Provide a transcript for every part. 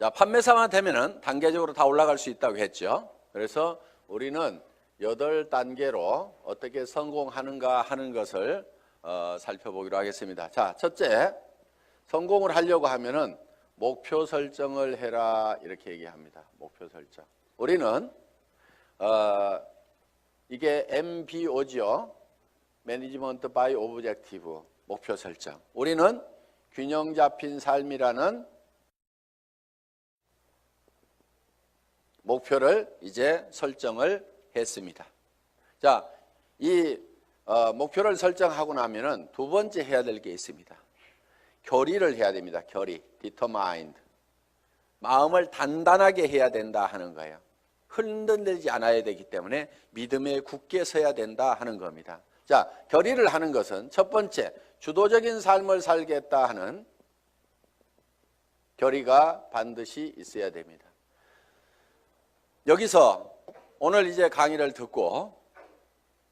자, 판매사만 되면은 단계적으로 다 올라갈 수 있다고 했죠. 그래서 우리는 8단계로 어떻게 성공하는가 하는 것을 살펴보기로 하겠습니다. 자, 첫째, 성공을 하려고 하면은 목표 설정을 해라 이렇게 얘기합니다. 목표 설정. 우리는 이게 MBO죠. 매니지먼트 바이 오브젝티브, 목표 설정. 우리는 균형 잡힌 삶이라는 목표를 이제 설정을 했습니다. 자, 이 목표를 설정하고 나면은 두 번째 해야 될 게 있습니다. 결의를 해야 됩니다. 결의, determined. 마음을 단단하게 해야 된다 하는 거예요. 흔들리지 않아야 되기 때문에 믿음에 굳게 서야 된다 하는 겁니다. 자, 결의를 하는 것은 첫 번째, 주도적인 삶을 살겠다 하는 결의가 반드시 있어야 됩니다. 여기서 오늘 이제 강의를 듣고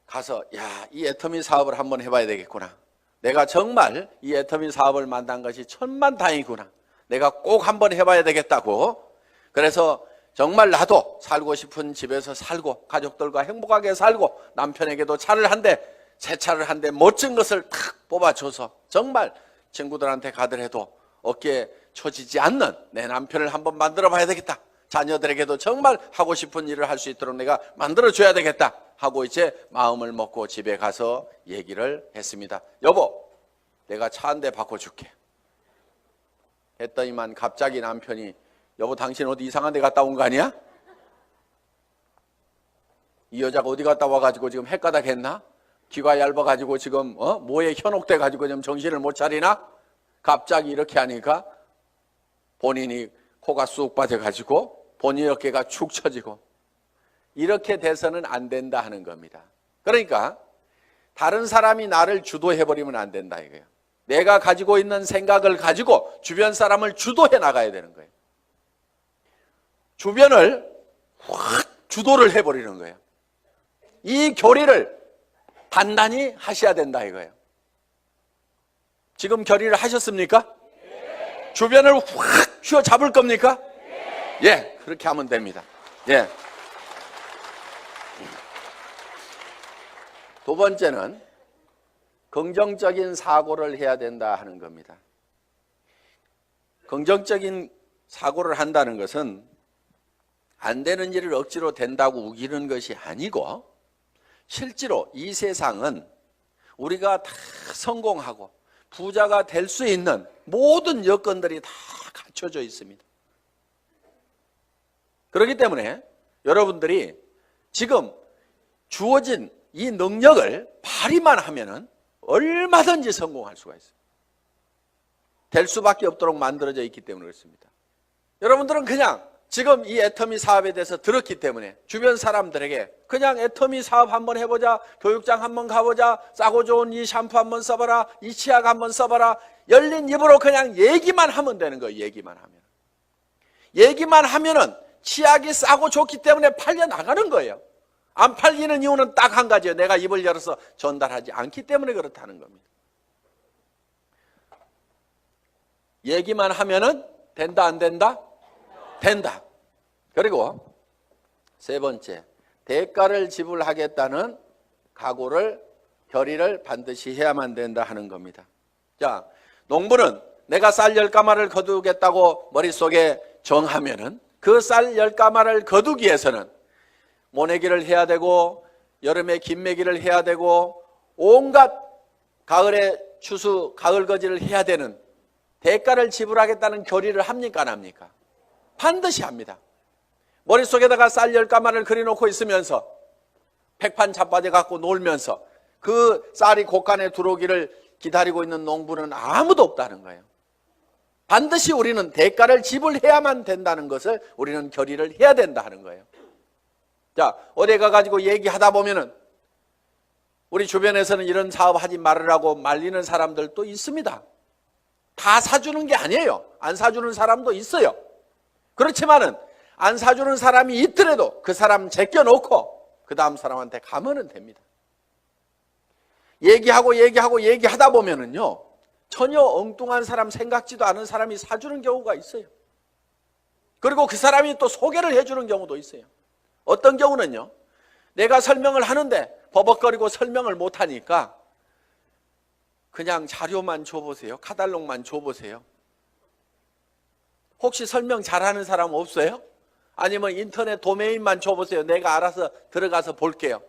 가서 이 애터미 사업을 한번 해봐야 되겠구나. 내가 정말 이 애터미 사업을 만난 것이 천만다행이구나. 내가 꼭 한번 해봐야 되겠다고. 그래서 정말 나도 살고 싶은 집에서 살고 가족들과 행복하게 살고 남편에게도 차를 한 대, 새 차를 한 대 멋진 것을 탁 뽑아줘서 정말 친구들한테 가더라도 어깨에 처지지 않는 내 남편을 한번 만들어 봐야 되겠다. 자녀들에게도 정말 하고 싶은 일을 할 수 있도록 내가 만들어줘야 되겠다 하고 이제 마음을 먹고 집에 가서 얘기를 했습니다. 여보, 내가 차 한 대 바꿔줄게. 했더니만 갑자기 남편이 여보, 당신 어디 이상한 데 갔다 온 거 아니야? 이 여자가 어디 갔다 와가지고 지금 헷가닥 했나? 귀가 얇아가지고 지금 뭐에 현혹돼가지고 지금 정신을 못 차리나? 갑자기 이렇게 하니까 본인이 코가 쑥 빠져가지고 본인 어깨가 축 처지고 이렇게 돼서는 안 된다 하는 겁니다. 그러니까 다른 사람이 나를 주도해버리면 안 된다 이거예요. 내가 가지고 있는 생각을 가지고 주변 사람을 주도해 나가야 되는 거예요. 주변을 확 주도를 해버리는 거예요. 이 결의를 단단히 하셔야 된다 이거예요. 지금 결의를 하셨습니까? 네. 주변을 확 휘어잡을 겁니까? 네. 예, 그렇게 하면 됩니다. 예. 두 번째는 긍정적인 사고를 해야 된다 하는 겁니다. 긍정적인 사고를 한다는 것은 안 되는 일을 억지로 된다고 우기는 것이 아니고 실제로 이 세상은 우리가 다 성공하고 부자가 될 수 있는 모든 여건들이 다 갖춰져 있습니다. 그렇기 때문에 여러분들이 지금 주어진 이 능력을 발휘만 하면은 얼마든지 성공할 수가 있어요. 될 수밖에 없도록 만들어져 있기 때문에 그렇습니다. 여러분들은 그냥 지금 이 애터미 사업에 대해서 들었기 때문에 주변 사람들에게 그냥 애터미 사업 한번 해보자, 교육장 한번 가보자, 싸고 좋은 이 샴푸 한번 써봐라, 이 치약 한번 써봐라, 열린 입으로 그냥 얘기만 하면 되는 거예요. 얘기만 하면. 얘기만 하면은 치약이 싸고 좋기 때문에 팔려 나가는 거예요. 안 팔리는 이유는 딱 한 가지예요. 내가 입을 열어서 전달하지 않기 때문에 그렇다는 겁니다. 얘기만 하면은 된다 안 된다? 된다. 그리고 세 번째, 대가를 지불하겠다는 각오를, 결의를 반드시 해야만 된다 하는 겁니다. 자, 농부는 내가 쌀 10가마를 거두겠다고 머릿속에 정하면은 그 쌀 10가마를 거두기 위해서는 모내기를 해야 되고 여름에 김매기를 해야 되고 온갖 가을에 추수, 가을거지를 해야 되는 대가를 지불하겠다는 결의를 합니까 안 합니까? 반드시 합니다. 머릿속에다가 쌀 10가마를 그려놓고 있으면서 백판 자빠져 갖고 놀면서 그 쌀이 곳간에 들어오기를 기다리고 있는 농부는 아무도 없다는 거예요. 반드시 우리는 대가를 지불해야만 된다는 것을 우리는 결의를 해야 된다 하는 거예요. 자, 어디 가가지고 얘기하다 보면은 우리 주변에서는 이런 사업 하지 말으라고 말리는 사람들도 있습니다. 다 사주는 게 아니에요. 안 사주는 사람도 있어요. 그렇지만은 안 사주는 사람이 있더라도 그 사람 제껴놓고 그 다음 사람한테 가면은 됩니다. 얘기하다 보면은요, 전혀 엉뚱한 사람, 생각지도 않은 사람이 사주는 경우가 있어요. 그리고 그 사람이 또 소개를 해주는 경우도 있어요. 어떤 경우는요, 내가 설명을 하는데 버벅거리고 설명을 못하니까 그냥 자료만 줘보세요. 카탈로그만 줘보세요. 혹시 설명 잘하는 사람 없어요? 아니면 인터넷 도메인만 줘보세요. 내가 알아서 들어가서 볼게요.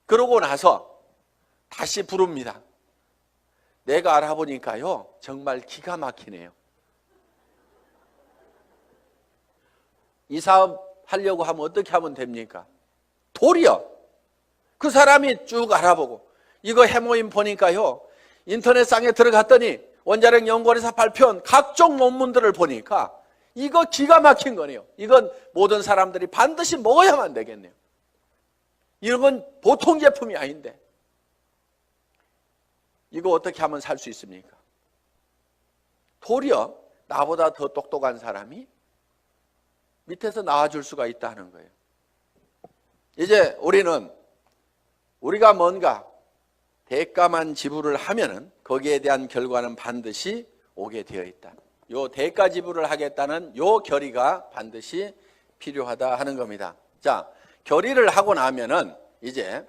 그러고 나서 다시 부릅니다. 내가 알아보니까요, 정말 기가 막히네요. 이 사업 하려고 하면 어떻게 하면 됩니까? 도리어 그 사람이 쭉 알아보고 이거 해모임 보니까요, 인터넷상에 들어갔더니 원자력 연구원에서 발표한 각종 논문들을 보니까 이거 기가 막힌 거네요. 이건 모든 사람들이 반드시 먹어야만 되겠네요. 이런 건 보통 제품이 아닌데 이거 어떻게 하면 살 수 있습니까? 도리어 나보다 더 똑똑한 사람이 밑에서 나와줄 수가 있다는 거예요. 이제 우리가 뭔가 대가만 지불을 하면은 거기에 대한 결과는 반드시 오게 되어 있다. 요 대가 지불을 하겠다는 요 결의가 반드시 필요하다 하는 겁니다. 자, 결의를 하고 나면은 이제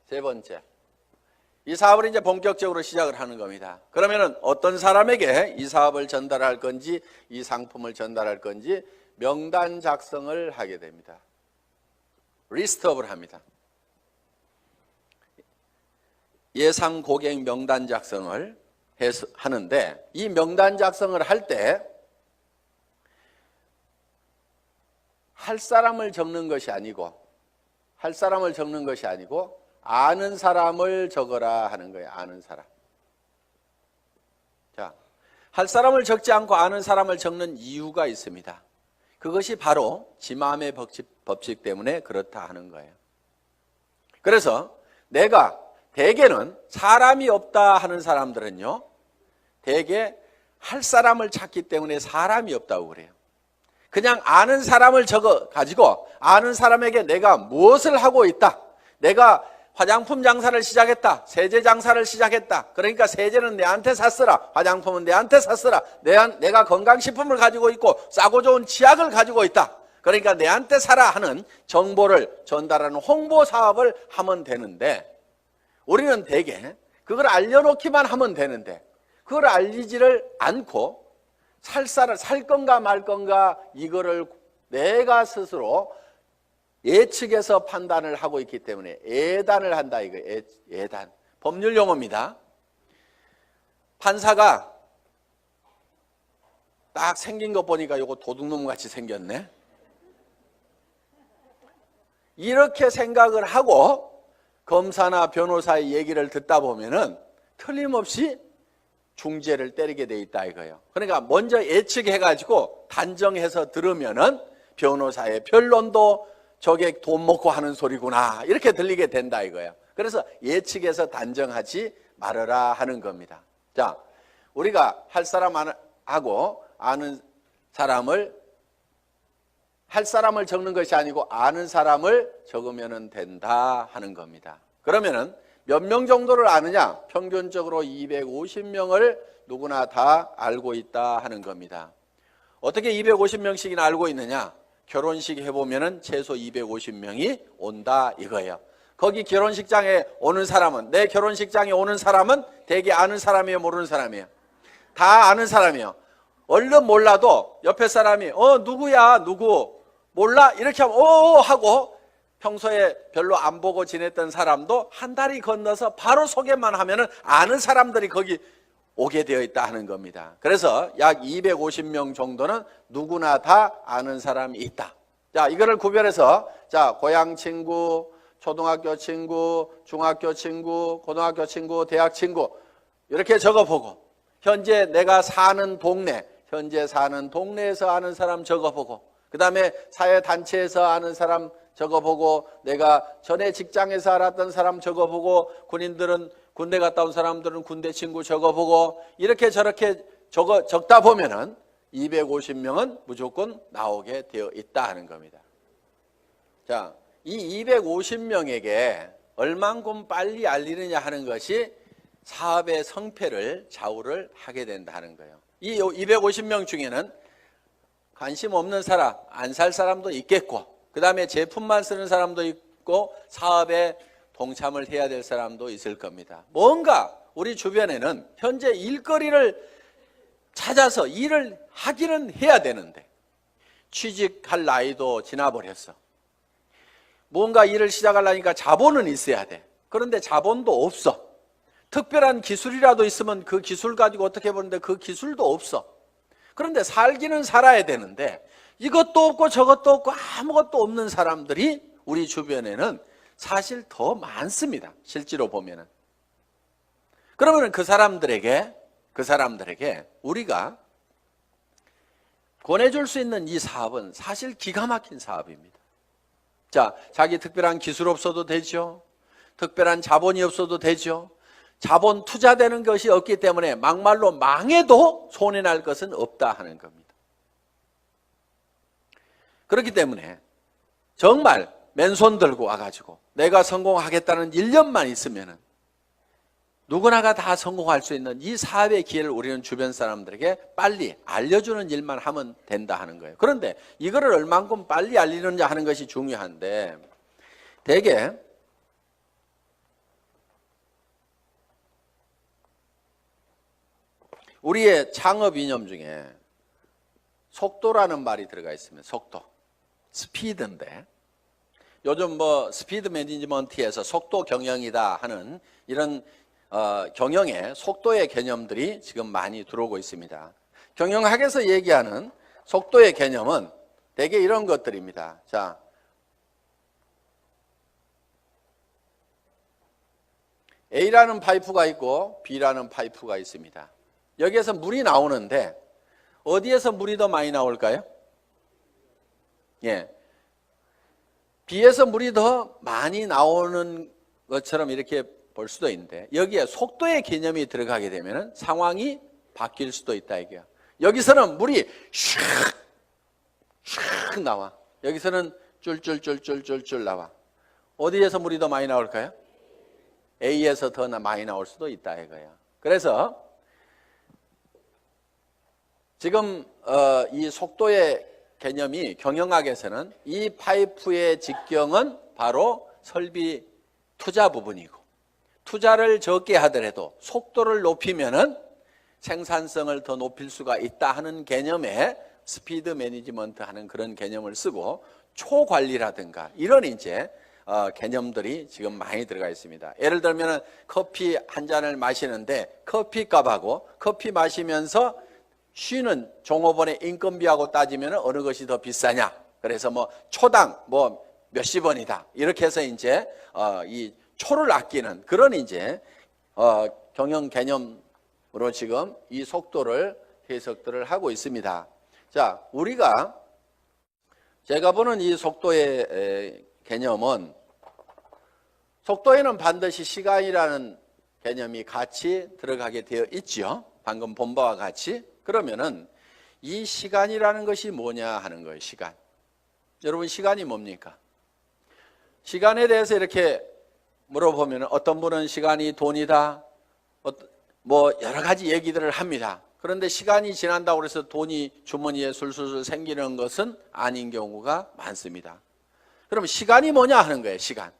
세 번째, 이 사업을 이제 본격적으로 시작을 하는 겁니다. 그러면은 어떤 사람에게 이 사업을 전달할 건지, 이 상품을 전달할 건지 명단 작성을 하게 됩니다. 리스트업을 합니다. 예상 고객 명단 작성을 하는데, 이 명단 작성을 할 때 할 사람을 적는 것이 아니고 아는 사람을 적어라 하는 거예요. 아는 사람. 자, 할 사람을 적지 않고 아는 사람을 적는 이유가 있습니다. 그것이 바로 지마음의 법칙 때문에 그렇다 하는 거예요. 그래서 내가 대개는 사람이 없다 하는 사람들은요, 대개 할 사람을 찾기 때문에 사람이 없다고 그래요. 그냥 아는 사람을 적어 가지고 아는 사람에게 내가 무엇을 하고 있다, 내가 화장품 장사를 시작했다, 세제 장사를 시작했다, 그러니까 세제는 내한테 샀으라, 화장품은 내한테 샀으라, 내가 건강식품을 가지고 있고 싸고 좋은 치약을 가지고 있다, 그러니까 내한테 사라 하는 정보를 전달하는 홍보 사업을 하면 되는데, 우리는 대개 그걸 알려놓기만 하면 되는데 그걸 알리지를 않고 살 건가 말 건가 이거를 내가 스스로 예측해서 판단을 하고 있기 때문에 예단을 한다, 이거 예단. 법률 용어입니다. 판사가 딱 생긴 거 보니까 이거 도둑놈 같이 생겼네. 이렇게 생각을 하고 검사나 변호사의 얘기를 듣다 보면은 틀림없이 중죄를 때리게 돼 있다 이거예요. 그러니까 먼저 예측해가지고 단정해서 들으면은 변호사의 변론도 저게 돈 먹고 하는 소리구나 이렇게 들리게 된다 이거예요. 그래서 예측해서 단정하지 말아라 하는 겁니다. 자, 우리가 할 사람하고 아는 사람을, 할 사람을 적는 것이 아니고 아는 사람을 적으면 된다 하는 겁니다. 그러면은 몇 명 정도를 아느냐? 평균적으로 250명을 누구나 다 알고 있다 하는 겁니다. 어떻게 250명씩이나 알고 있느냐? 결혼식 해보면은 최소 250명이 온다 이거예요. 거기 결혼식장에 오는 사람은, 내 결혼식장에 오는 사람은 대개 아는 사람이에요, 모르는 사람이에요? 다 아는 사람이에요. 얼른 몰라도 옆에 사람이 누구야, 누구 몰라? 이렇게 하면 하고, 평소에 별로 안 보고 지냈던 사람도 한 다리 건너서 바로 소개만 하면은 아는 사람들이 거기 오게 되어 있다 하는 겁니다. 그래서 약 250명 정도는 누구나 다 아는 사람이 있다. 자, 이거를 구별해서, 자, 고향 친구, 초등학교 친구, 중학교 친구, 고등학교 친구, 대학 친구 이렇게 적어보고, 현재 내가 사는 동네, 현재 사는 동네에서 아는 사람 적어보고, 그 다음에 사회단체에서 아는 사람 적어보고, 내가 전에 직장에서 알았던 사람 적어보고, 군인들은 군대 갔다 온 사람들은 군대 친구 적어보고, 이렇게 저렇게 적다 보면은 250명은 무조건 나오게 되어 있다 하는 겁니다. 자, 이 250명에게 얼만큼 빨리 알리느냐 하는 것이 사업의 성패를 좌우를 하게 된다는 거예요. 이 250명 중에는 관심 없는 사람, 안 살 사람도 있겠고, 그 다음에 제품만 쓰는 사람도 있고, 사업에 동참을 해야 될 사람도 있을 겁니다. 뭔가 우리 주변에는 현재 일거리를 찾아서 일을 하기는 해야 되는데, 취직할 나이도 지나버렸어. 뭔가 일을 시작하려니까 자본은 있어야 돼. 그런데 자본도 없어. 특별한 기술이라도 있으면 그 기술 가지고 어떻게 보는데 그 기술도 없어. 그런데 살기는 살아야 되는데 이것도 없고 저것도 없고 아무것도 없는 사람들이 우리 주변에는 사실 더 많습니다. 실제로 보면은. 그러면 그 사람들에게 우리가 권해줄 수 있는 이 사업은 사실 기가 막힌 사업입니다. 자, 자기 특별한 기술 없어도 되죠. 특별한 자본이 없어도 되죠. 자본 투자되는 것이 없기 때문에 막말로 망해도 손해날 것은 없다 하는 겁니다. 그렇기 때문에 정말 맨손 들고 와가지고 내가 성공하겠다는 일념만 있으면은 누구나가 다 성공할 수 있는 이 사업의 기회를 우리는 주변 사람들에게 빨리 알려주는 일만 하면 된다 하는 거예요. 그런데 이거를 얼만큼 빨리 알리느냐 하는 것이 중요한데, 대개 우리의 창업 이념 중에 속도라는 말이 들어가 있습니다. 속도, 스피드인데 요즘 뭐 스피드 매니지먼트에서 속도 경영이다 하는 이런 경영의 속도의 개념들이 지금 많이 들어오고 있습니다. 경영학에서 얘기하는 속도의 개념은 대개 이런 것들입니다. 자, A라는 파이프가 있고 B라는 파이프가 있습니다. 여기에서 물이 나오는데 어디에서 물이 더 많이 나올까요? 예, B에서 물이 더 많이 나오는 것처럼 이렇게 볼 수도 있는데, 여기에 속도의 개념이 들어가게 되면 상황이 바뀔 수도 있다 이게요. 여기서는 물이 슉 나와. 여기서는 쫄쫄쫄쫄쫄쫄 나와. 어디에서 물이 더 많이 나올까요? A에서 더 많이 나올 수도 있다 이거예요. 그래서 지금 이 속도의 개념이 경영학에서는 이 파이프의 직경은 바로 설비 투자 부분이고, 투자를 적게 하더라도 속도를 높이면은 생산성을 더 높일 수가 있다 하는 개념에 스피드 매니지먼트 하는 그런 개념을 쓰고, 초관리라든가 이런 이제 개념들이 지금 많이 들어가 있습니다. 예를 들면 커피 한 잔을 마시는데 커피값하고 커피 마시면서 쉬는 종업원의 인건비하고 따지면 어느 것이 더 비싸냐. 그래서 뭐 초당 뭐 몇십 원이다. 이렇게 해서 이제 이 초를 아끼는 그런 이제 경영 개념으로 지금 이 속도를 해석들을 하고 있습니다. 자, 우리가 제가 보는 이 속도의 개념은, 속도에는 반드시 시간이라는 개념이 같이 들어가게 되어 있죠. 방금 본 바와 같이. 그러면은 이 시간이라는 것이 뭐냐 하는 거예요. 시간. 여러분, 시간이 뭡니까? 시간에 대해서 이렇게 물어보면 어떤 분은 시간이 돈이다, 뭐 여러 가지 얘기들을 합니다. 그런데 시간이 지난다고 해서 돈이 주머니에 술술 생기는 것은 아닌 경우가 많습니다. 그럼 시간이 뭐냐 하는 거예요. 시간.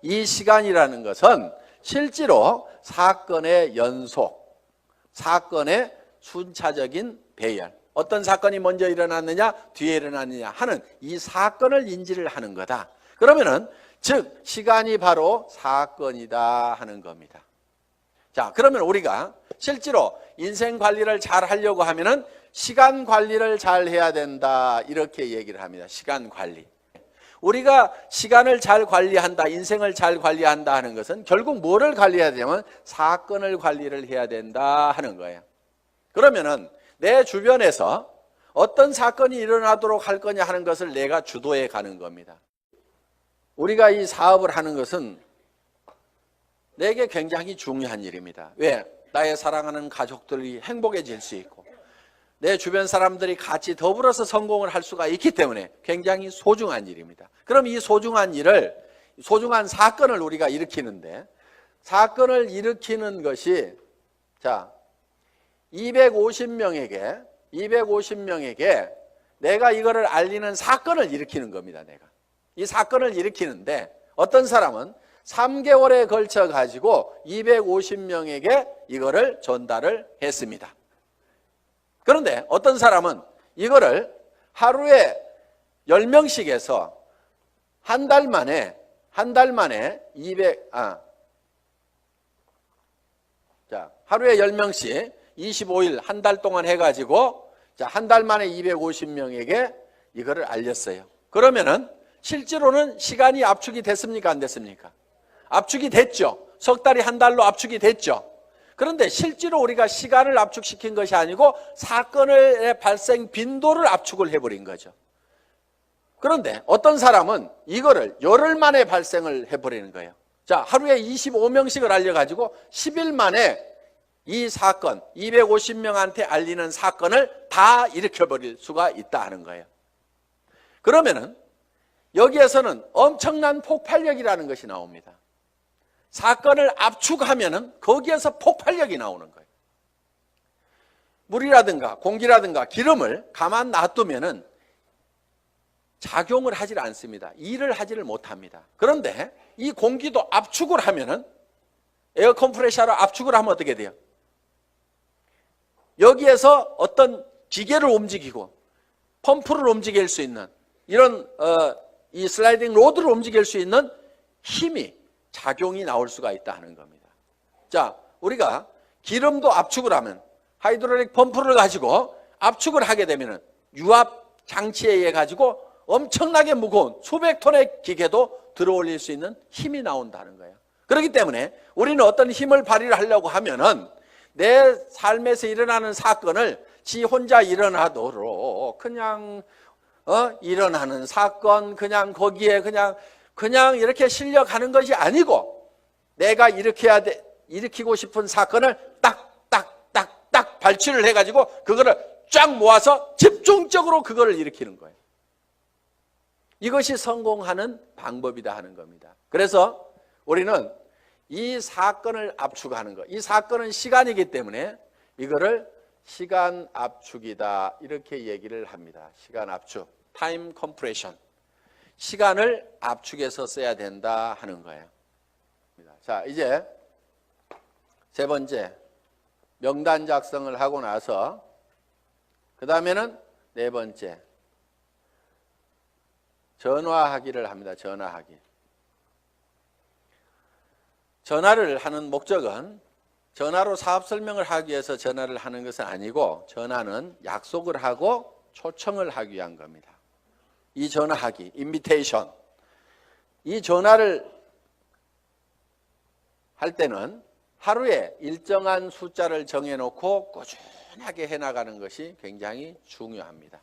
이 시간이라는 것은 실제로 사건의 연속, 사건의 순차적인 배열, 어떤 사건이 먼저 일어났느냐 뒤에 일어났느냐 하는 이 사건을 인지를 하는 거다. 그러면은 즉 시간이 바로 사건이다 하는 겁니다. 자, 그러면 우리가 실제로 인생 관리를 잘 하려고 하면은 시간 관리를 잘 해야 된다 이렇게 얘기를 합니다. 시간 관리. 우리가 시간을 잘 관리한다, 인생을 잘 관리한다 하는 것은 결국 뭐를 관리해야 되냐면 사건을 관리를 해야 된다 하는 거예요. 그러면은 내 주변에서 어떤 사건이 일어나도록 할 거냐 하는 것을 내가 주도해 가는 겁니다. 우리가 이 사업을 하는 것은 내게 굉장히 중요한 일입니다. 왜? 나의 사랑하는 가족들이 행복해질 수 있고 내 주변 사람들이 같이 더불어서 성공을 할 수가 있기 때문에 굉장히 소중한 일입니다. 그럼 이 소중한 일을, 소중한 사건을 우리가 일으키는데, 사건을 일으키는 것이, 자, 250명에게 250명에게 내가 이거를 알리는 사건을 일으키는 겁니다. 내가 이 사건을 일으키는데 어떤 사람은 3개월에 걸쳐 가지고 250명에게 이거를 전달을 했습니다. 그런데 어떤 사람은 이거를 하루에 10명씩 해서 한 달 만에 200, 하루에 10명씩 25일 한 달 동안 해가지고 한 달 만에 250명에게 이거를 알렸어요. 그러면은 실제로는 시간이 압축이 됐습니까? 안 됐습니까? 압축이 됐죠. 석 달이 한 달로 압축이 됐죠. 그런데 실제로 우리가 시간을 압축시킨 것이 아니고 사건의 발생 빈도를 압축을 해버린 거죠. 그런데 어떤 사람은 이거를 열흘 만에 발생을 해버리는 거예요. 자, 하루에 25명씩을 알려가지고 10일 만에 이 사건, 250명한테 알리는 사건을 다 일으켜버릴 수가 있다 하는 거예요. 그러면은 여기에서는 엄청난 폭발력이라는 것이 나옵니다. 사건을 압축하면은 거기에서 폭발력이 나오는 거예요. 물이라든가 공기라든가 기름을 가만 놔두면은 작용을 하질 않습니다. 일을 하지를 못합니다. 그런데 이 공기도 압축을 하면은 에어 컴프레셔로 압축을 하면 어떻게 돼요? 여기에서 어떤 기계를 움직이고 펌프를 움직일 수 있는 이런 이 슬라이딩 로드를 움직일 수 있는 힘이 작용이 나올 수가 있다 하는 겁니다. 자, 우리가 기름도 압축을 하면 하이드롤릭 펌프를 가지고 압축을 하게 되면은 유압 장치에 의해 가지고 엄청나게 무거운 수백 톤의 기계도 들어올릴 수 있는 힘이 나온다는 거예요. 그렇기 때문에 우리는 어떤 힘을 발휘를 하려고 하면은 내 삶에서 일어나는 사건을 지 혼자 일어나도록 그냥 일어나는 사건 그냥 거기에 그냥 이렇게 실려가는 것이 아니고 내가 일으키고 싶은 사건을 딱 발출을 해가지고 그거를 쫙 모아서 집중적으로 그거를 일으키는 거예요. 이것이 성공하는 방법이다 하는 겁니다. 그래서 우리는 이 사건을 압축하는 것, 이 사건은 시간이기 때문에 이거를 시간 압축이다 이렇게 얘기를 합니다. 시간 압축, 타임 컴프레션. 시간을 압축해서 써야 된다 하는 거예요. 자, 이제 세 번째 명단 작성을 하고 나서 그 다음에는 네 번째 전화하기를 합니다. 전화하기. 전화를 하는 목적은 전화로 사업 설명을 하기 위해서 전화를 하는 것은 아니고 전화는 약속을 하고 초청을 하기 위한 겁니다. 이 전화하기, 인비테이션. 이 전화를 할 때는 하루에 일정한 숫자를 정해놓고 꾸준하게 해나가는 것이 굉장히 중요합니다.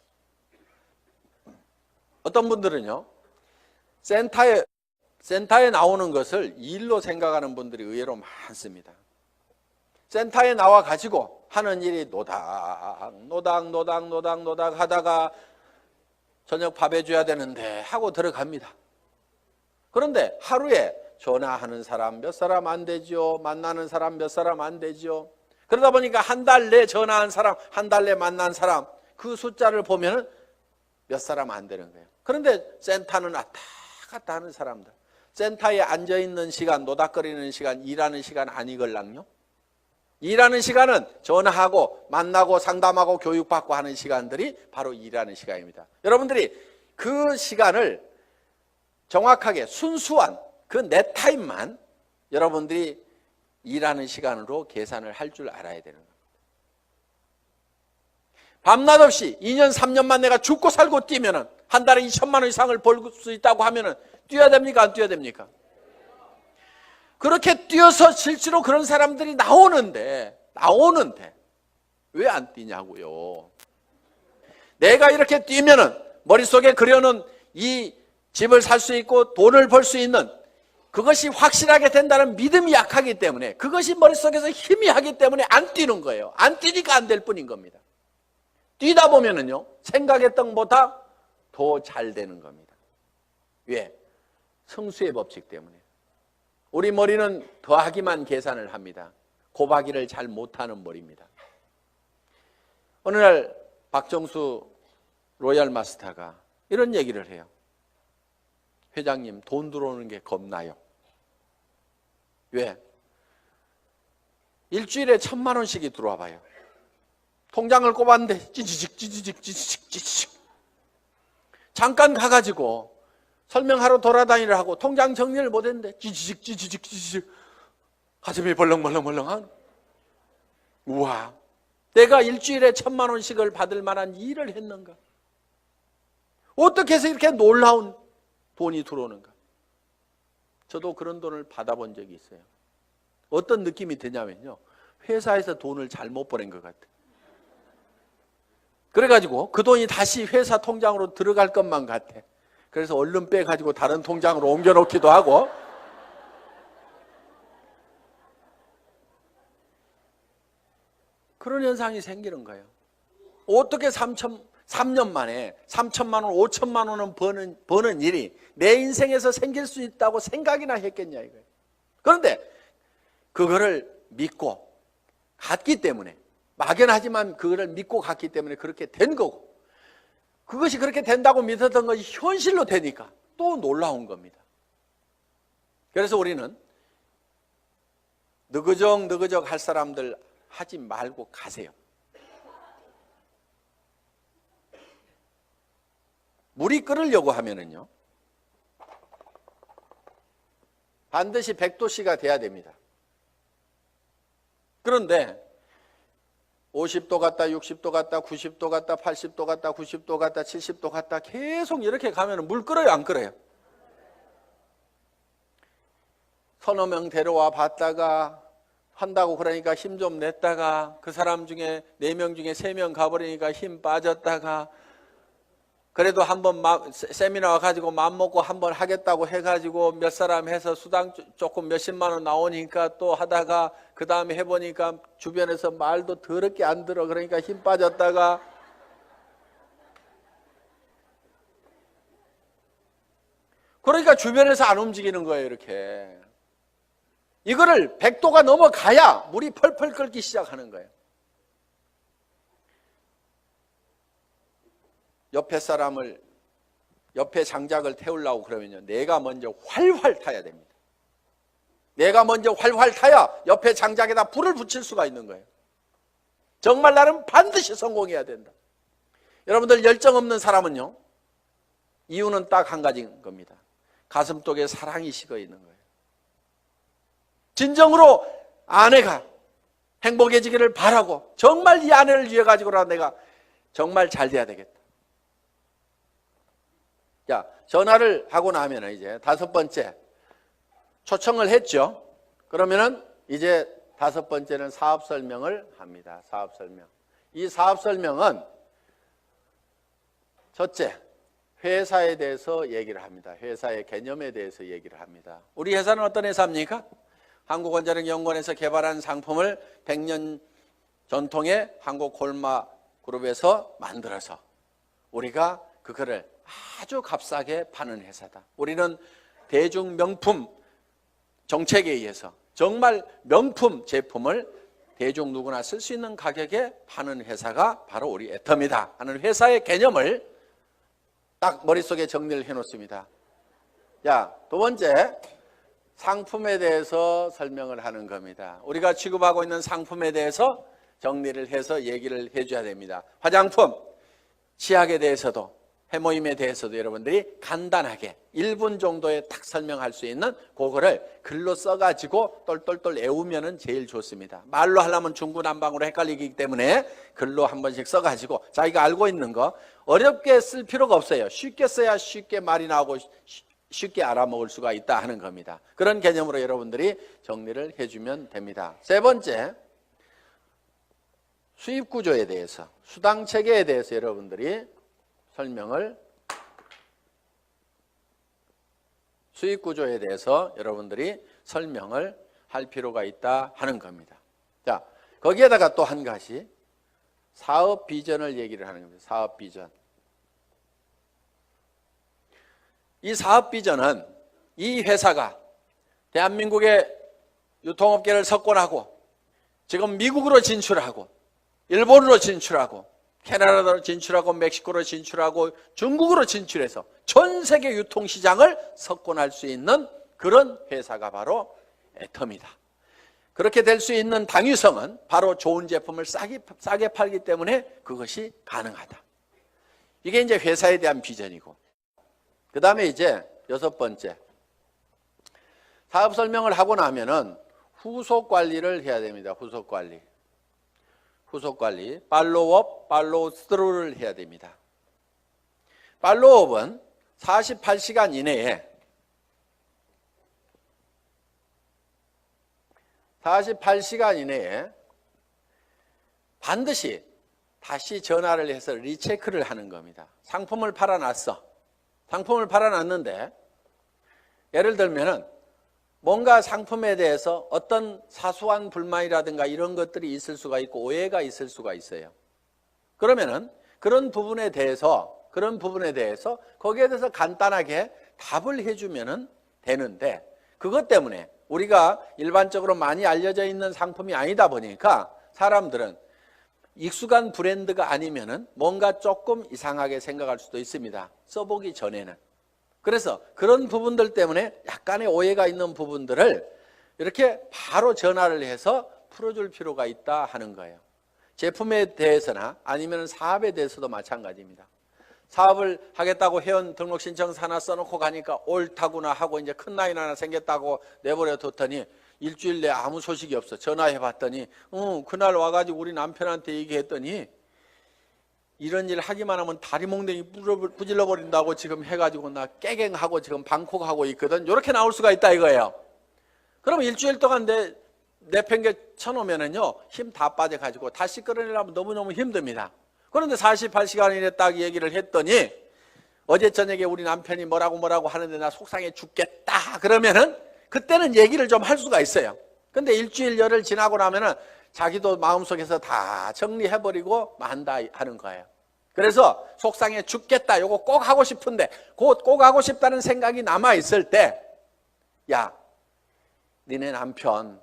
어떤 분들은요, 센터에 나오는 것을 일로 생각하는 분들이 의외로 많습니다. 센터에 나와 가지고 하는 일이 노닥 하다가 저녁 밥 해줘야 되는데 하고 들어갑니다. 그런데 하루에 전화하는 사람 몇 사람 안 되죠. 만나는 사람 몇 사람 안 되죠. 그러다 보니까 한 달 내 전화한 사람, 한 달 내 만난 사람 그 숫자를 보면 몇 사람 안 되는 거예요. 그런데 센터는 왔다 갔다 하는 사람들. 센터에 앉아있는 시간, 노닥거리는 시간, 일하는 시간 아니걸랑요? 일하는 시간은 전화하고 만나고 상담하고 교육받고 하는 시간들이 바로 일하는 시간입니다. 여러분들이 그 시간을 정확하게 순수한 그 내 타임만 여러분들이 일하는 시간으로 계산을 할 줄 알아야 되는 겁니다. 밤낮 없이 2년 3년만 내가 죽고 살고 뛰면은 한 달에 2천만 원 이상을 벌 수 있다고 하면은 뛰어야 됩니까? 안 뛰어야 됩니까? 그렇게 뛰어서 실제로 그런 사람들이 나오는데 왜 안 뛰냐고요. 내가 이렇게 뛰면은 머릿속에 그려놓은 이 집을 살 수 있고 돈을 벌 수 있는 그것이 확실하게 된다는 믿음이 약하기 때문에 그것이 머릿속에서 희미하기 때문에 안 뛰는 거예요. 안 뛰니까 안 될 뿐인 겁니다. 뛰다 보면은요, 생각했던 것보다 더 잘 되는 겁니다. 왜? 성수의 법칙 때문에. 우리 머리는 더하기만 계산을 합니다. 곱하기를 잘 못하는 머리입니다. 어느 날 박정수 로얄 마스터가 이런 얘기를 해요. 회장님, 돈 들어오는 게 겁나요. 왜? 일주일에 1,000만 원씩이 들어와 봐요. 통장을 꼽았는데 찌지직 잠깐 가가지고 설명하러 돌아다니려 하고 통장 정리를 못했는데 찌지직 가슴이 벌렁벌렁한. 우와, 내가 일주일에 1,000만 원씩을 받을 만한 일을 했는가? 어떻게 해서 이렇게 놀라운 돈이 들어오는가? 저도 그런 돈을 받아본 적이 있어요. 어떤 느낌이 드냐면요, 회사에서 돈을 잘못 보낸 것 같아요. 그래가지고 그 돈이 다시 회사 통장으로 들어갈 것만 같아. 그래서 얼른 빼가지고 다른 통장으로 옮겨놓기도 하고. 그런 현상이 생기는 거예요. 어떻게 3년 만에 3천만 원, 5천만 원은 버는 일이 내 인생에서 생길 수 있다고 생각이나 했겠냐 이거예요. 그런데 그거를 믿고 갔기 때문에, 막연하지만 그거를 믿고 갔기 때문에 그렇게 된 거고, 그것이 그렇게 된다고 믿었던 것이 현실로 되니까 또 놀라운 겁니다. 그래서 우리는 느그적 할 사람들 하지 말고 가세요. 물이 끓으려고 하면은요, 반드시 100도씨가 돼야 됩니다. 그런데 50도 갔다 60도 갔다 90도 갔다 80도 갔다 90도 갔다 70도 갔다 계속 이렇게 가면 물 끓어요, 안 끓어요? 서너 명 데려와 봤다가 한다고 그러니까 힘 좀 냈다가 그 사람 중에 4명 중에 3명 가버리니까 힘 빠졌다가, 그래도 한번 세미나 가지고 맘먹고 한번 하겠다고 해가지고 몇 사람 해서 수당 조금 몇십만 원 나오니까 또 하다가 그 다음에 해보니까 주변에서 말도 더럽게 안 들어. 그러니까 힘 빠졌다가, 그러니까 주변에서 안 움직이는 거예요, 이렇게. 이거를 100도가 넘어가야 물이 펄펄 끓기 시작하는 거예요. 옆에 장작을 태우려고 그러면요, 내가 먼저 활활 타야 됩니다. 내가 먼저 활활 타야 옆에 장작에다 불을 붙일 수가 있는 거예요. 정말 나는 반드시 성공해야 된다. 여러분들, 열정 없는 사람은요, 이유는 딱 한 가지인 겁니다. 가슴속에 사랑이 식어 있는 거예요. 진정으로 아내가 행복해지기를 바라고, 정말 이 아내를 위해 가지고라 내가 정말 잘 돼야 되겠다. 자, 전화를 하고 나면 이제 5번째 초청을 했죠. 그러면은 이제 5번째는 사업 설명을 합니다. 사업 설명. 이 사업 설명은 첫째, 회사에 대해서 얘기를 합니다. 회사의 개념에 대해서 얘기를 합니다. 우리 회사는 어떤 회사입니까? 한국원자력연구원에서 개발한 상품을 100년 전통의 한국콜마 그룹에서 만들어서 우리가 그거를 아주 값싸게 파는 회사다. 우리는 대중 명품 정책에 의해서 정말 명품 제품을 대중 누구나 쓸 수 있는 가격에 파는 회사가 바로 우리 애터미다 하는 회사의 개념을 딱 머릿속에 정리를 해놓습니다. 자, 두 번째, 상품에 대해서 설명을 하는 겁니다. 우리가 취급하고 있는 상품에 대해서 정리를 해서 얘기를 해줘야 됩니다. 화장품, 치약에 대해서도, 해모임에 대해서도 여러분들이 간단하게 1분 정도에 딱 설명할 수 있는 그거를 글로 써가지고 똘똘똘 외우면 제일 좋습니다. 말로 하려면 중구난방으로 헷갈리기 때문에 글로 한 번씩 써가지고 자기가 알고 있는 거 어렵게 쓸 필요가 없어요. 쉽게 써야 쉽게 말이 나오고 쉽게 알아먹을 수가 있다 하는 겁니다. 그런 개념으로 여러분들이 정리를 해주면 됩니다. 세 번째, 수입 구조에 대해서, 수당 체계에 대해서 여러분들이 설명을, 수입 구조에 대해서 여러분들이 설명을 할 필요가 있다 하는 겁니다. 자, 거기에다가 또 한 가지 사업 비전을 얘기를 하는 겁니다. 사업 비전. 이 사업 비전은 이 회사가 대한민국의 유통업계를 석권하고 지금 미국으로 진출하고 일본으로 진출하고 캐나다로 진출하고 멕시코로 진출하고 중국으로 진출해서 전 세계 유통시장을 석권할 수 있는 그런 회사가 바로 애텀이다. 그렇게 될 수 있는 당위성은 바로 좋은 제품을 싸게 팔기 때문에 그것이 가능하다. 이게 이제 회사에 대한 비전이고, 그 다음에 이제 6번째, 사업 설명을 하고 나면은 후속 관리를 해야 됩니다. 후속 관리. 팔로우업, 팔로우스루를 해야 됩니다. 팔로우업은 48시간 이내에 48시간 이내에 반드시 다시 전화를 해서 리체크를 하는 겁니다. 상품을 팔아놨어. 상품을 팔아놨는데 예를 들면은 뭔가 상품에 대해서 어떤 사소한 불만이라든가 이런 것들이 있을 수가 있고 오해가 있을 수가 있어요. 그러면은 그런 부분에 대해서 거기에 대해서 간단하게 답을 해주면은 되는데, 그것 때문에 우리가 일반적으로 많이 알려져 있는 상품이 아니다 보니까 사람들은 익숙한 브랜드가 아니면은 뭔가 조금 이상하게 생각할 수도 있습니다. 써보기 전에는. 그래서 그런 부분들 때문에 약간의 오해가 있는 부분들을 이렇게 바로 전화를 해서 풀어줄 필요가 있다 하는 거예요. 제품에 대해서나 아니면 사업에 대해서도 마찬가지입니다. 사업을 하겠다고 회원 등록 신청서 하나 써놓고 가니까 옳다구나 하고 이제 큰 라인 하나 생겼다고 내버려 뒀더니 일주일 내에 아무 소식이 없어. 전화해 봤더니 그날 와가지고 우리 남편한테 얘기했더니 이런 일 하기만 하면 다리 몽둥이 부질러 버린다고 지금 해가지고 나 깨갱하고 지금 방콕하고 있거든. 이렇게 나올 수가 있다 이거예요. 그럼 일주일 동안 내팽개 쳐놓으면은요 힘 다 빠져가지고 다시 끌어내려면 너무너무 힘듭니다. 그런데 48시간 이내 딱 얘기를 했더니 어제 저녁에 우리 남편이 뭐라고 하는데 나 속상해 죽겠다 그러면은 그때는 얘기를 좀 할 수가 있어요. 근데 일주일 열흘 지나고 나면은 자기도 마음속에서 다 정리해버리고 만다 하는 거예요. 그래서 속상해 죽겠다 요거 꼭 하고 싶은데 꼭 하고 싶다는 생각이 남아있을 때, 야 니네 남편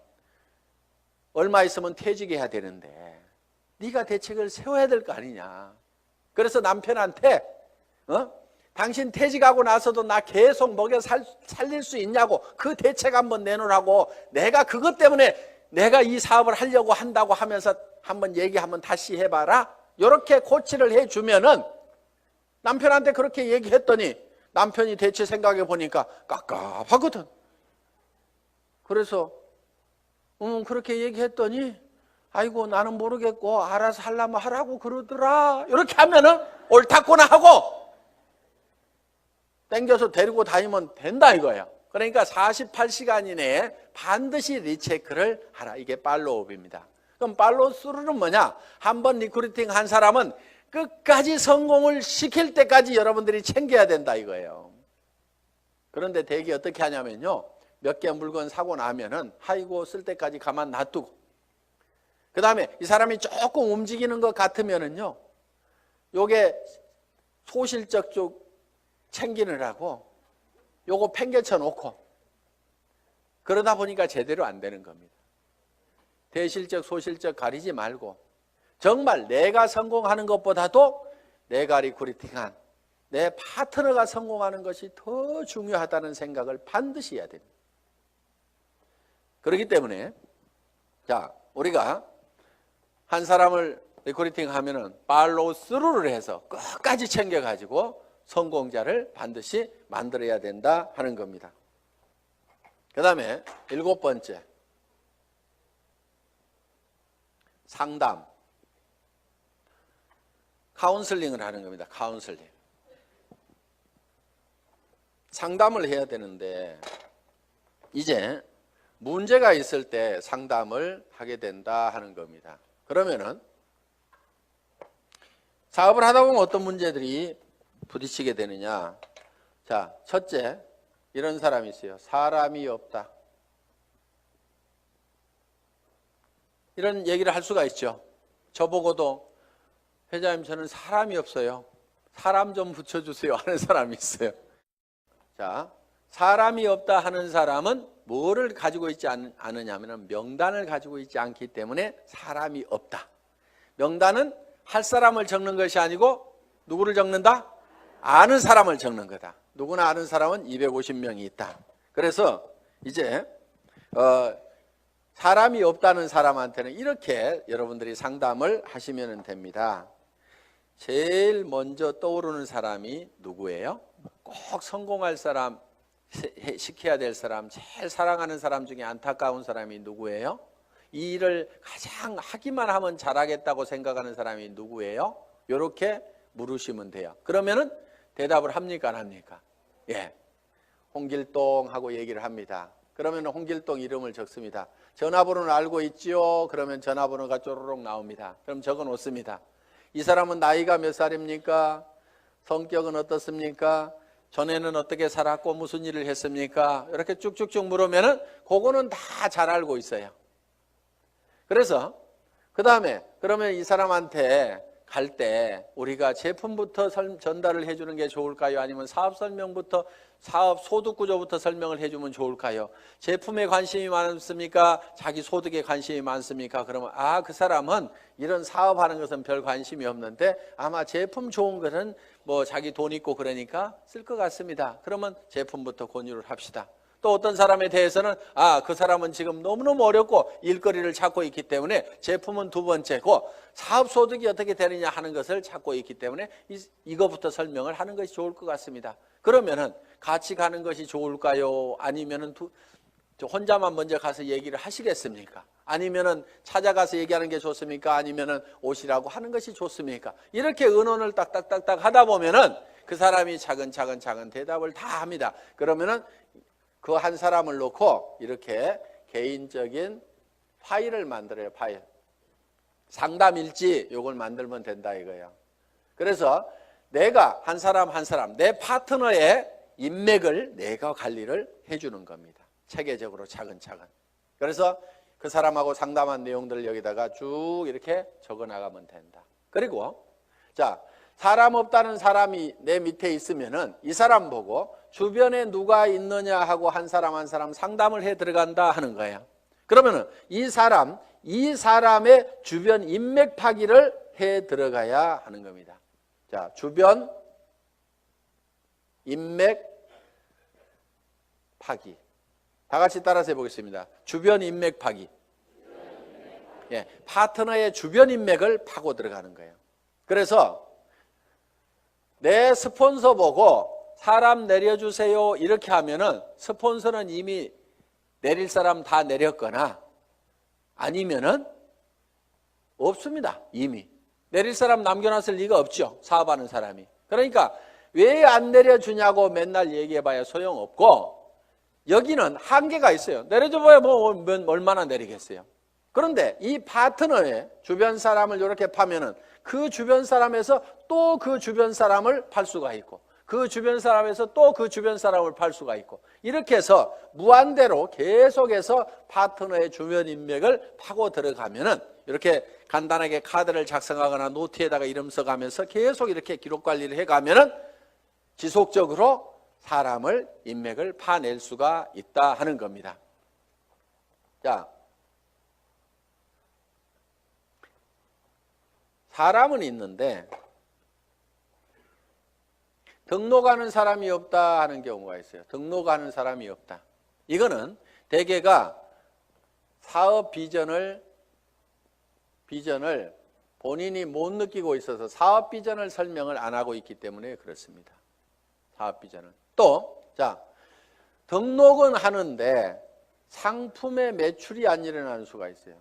얼마 있으면 퇴직해야 되는데 네가 대책을 세워야 될 거 아니냐. 그래서 남편한테 당신 퇴직하고 나서도 나 계속 먹여 살릴 수 있냐고 그 대책 한번 내놓으라고, 내가 그것 때문에 내가 이 사업을 하려고 한다고 하면서 한번 얘기 한번 다시 해봐라. 이렇게 코치를 해주면은 남편한테 그렇게 얘기했더니 남편이 대체 생각해 보니까 깝깝하거든. 그래서 그렇게 얘기했더니 아이고 나는 모르겠고 알아서 하려면 하라고 그러더라. 이렇게 하면은 옳다구나 하고 땡겨서 데리고 다니면 된다 이거예요. 그러니까 48시간 이내에 반드시 리체크를 하라. 이게 팔로우업입니다. 그럼 팔로우스루는 뭐냐? 한번 리크루팅 한 사람은 끝까지 성공을 시킬 때까지 여러분들이 챙겨야 된다 이거예요. 그런데 대개 어떻게 하냐면요, 몇 개 물건 사고 나면은 아이고 쓸 때까지 가만 놔두고, 그 다음에 이 사람이 조금 움직이는 것 같으면은요 요게 소실적 쪽 챙기느라고 요거 팽개쳐 놓고 그러다 보니까 제대로 안 되는 겁니다. 대실적 소실적 가리지 말고 정말 내가 성공하는 것보다도 내가 리크루팅한 내 파트너가 성공하는 것이 더 중요하다는 생각을 반드시 해야 됩니다. 그렇기 때문에 자 우리가 한 사람을 리크루팅 하면은 팔로우 스루를 해서 끝까지 챙겨가지고 성공자를 반드시 만들어야 된다 하는 겁니다. 그 다음에 7번째, 상담, 카운슬링을 하는 겁니다. 카운슬링. 상담을 해야 되는데 이제 문제가 있을 때 상담을 하게 된다 하는 겁니다. 그러면은 사업을 하다 보면 어떤 문제들이 부딪히게 되느냐. 자, 첫째, 이런 사람이 있어요. 사람이 없다. 이런 얘기를 할 수가 있죠. 저보고도 회장님 저는 사람이 없어요. 사람 좀 붙여주세요 하는 사람이 있어요. 자, 사람이 없다 하는 사람은 뭐를 가지고 있지 않느냐 하면 명단을 가지고 있지 않기 때문에 사람이 없다. 명단은 할 사람을 적는 것이 아니고 누구를 적는다? 아는 사람을 적는 거다. 누구나 아는 사람은 250명이 있다. 그래서 이제 사람이 없다는 사람한테는 이렇게 여러분들이 상담을 하시면 됩니다. 제일 먼저 떠오르는 사람이 누구예요? 꼭 성공할 사람, 시켜야 될 사람, 제일 사랑하는 사람 중에 안타까운 사람이 누구예요? 이 일을 가장 하기만 하면 잘하겠다고 생각하는 사람이 누구예요? 이렇게 물으시면 돼요. 그러면은 대답을 합니까, 안 합니까? 예. 홍길동 하고 얘기를 합니다. 그러면 홍길동 이름을 적습니다. 전화번호는 알고 있지요? 그러면 전화번호가 쪼르륵 나옵니다. 그럼 적어 놓습니다. 이 사람은 나이가 몇 살입니까? 성격은 어떻습니까? 전에는 어떻게 살았고 무슨 일을 했습니까? 이렇게 쭉쭉쭉 물으면은 그거는 다 잘 알고 있어요. 그래서 그 다음에 그러면 이 사람한테 갈 때 우리가 제품부터 전달을 해주는 게 좋을까요? 아니면 사업 설명부터 사업 소득 구조부터 설명을 해주면 좋을까요? 제품에 관심이 많습니까? 자기 소득에 관심이 많습니까? 그러면 그 사람은 이런 사업하는 것은 별 관심이 없는데 아마 제품 좋은 거는 뭐 자기 돈 있고 그러니까 쓸 것 같습니다. 그러면 제품부터 권유를 합시다. 또 어떤 사람에 대해서는 그 사람은 지금 너무너무 어렵고 일거리를 찾고 있기 때문에 제품은 두 번째고 사업 소득이 어떻게 되느냐 하는 것을 찾고 있기 때문에 이거부터 설명을 하는 것이 좋을 것 같습니다. 그러면은 같이 가는 것이 좋을까요? 아니면은 혼자만 먼저 가서 얘기를 하시겠습니까? 아니면은 찾아가서 얘기하는 게 좋습니까? 아니면은 오시라고 하는 것이 좋습니까? 이렇게 의논을 딱딱딱딱 하다 보면은 그 사람이 차근차근 대답을 다 합니다. 그러면은 그 한 사람을 놓고 이렇게 개인적인 파일을 만들어요. 파일. 상담일지 요걸 만들면 된다 이거예요. 그래서 내가 한 사람 내 파트너의 인맥을 내가 관리를 해주는 겁니다. 체계적으로 차근차근. 그래서 그 사람하고 상담한 내용들을 여기다가 쭉 이렇게 적어 나가면 된다. 그리고 자, 사람 없다는 사람이 내 밑에 있으면은 이 사람 보고 주변에 누가 있느냐 하고 한 사람 상담을 해 들어간다 하는 거예요. 그러면은 이 사람의 주변 인맥 파기를 해 들어가야 하는 겁니다. 자, 주변 인맥 파기. 다 같이 따라서 해보겠습니다. 주변 인맥 파기. 예, 파트너의 주변 인맥을 파고 들어가는 거예요. 그래서 내 스폰서 보고 사람 내려주세요 이렇게 하면은 스폰서는 이미 내릴 사람 다 내렸거나 아니면은 없습니다. 이미 내릴 사람 남겨놨을 리가 없죠. 사업하는 사람이. 그러니까 왜 안 내려주냐고 맨날 얘기해봐야 소용없고 여기는 한계가 있어요. 내려줘봐야 뭐 얼마나 내리겠어요. 그런데 이 파트너의 주변 사람을 이렇게 파면은 그 주변 사람에서 또 그 주변 사람을 팔 수가 있고 그 주변 사람에서 또 그 주변 사람을 팔 수가 있고 이렇게 해서 무한대로 계속해서 파트너의 주변 인맥을 파고 들어가면은 이렇게 간단하게 카드를 작성하거나 노트에다가 이름 써가면서 계속 이렇게 기록 관리를 해가면은 지속적으로 사람을 인맥을 파낼 수가 있다 하는 겁니다. 자, 사람은 있는데 등록하는 사람이 없다 하는 경우가 있어요. 등록하는 사람이 없다. 이거는 대개가 사업 비전을 본인이 못 느끼고 있어서 사업 비전을 설명을 안 하고 있기 때문에 그렇습니다. 사업 비전을. 또, 자, 등록은 하는데 상품의 매출이 안 일어나는 수가 있어요.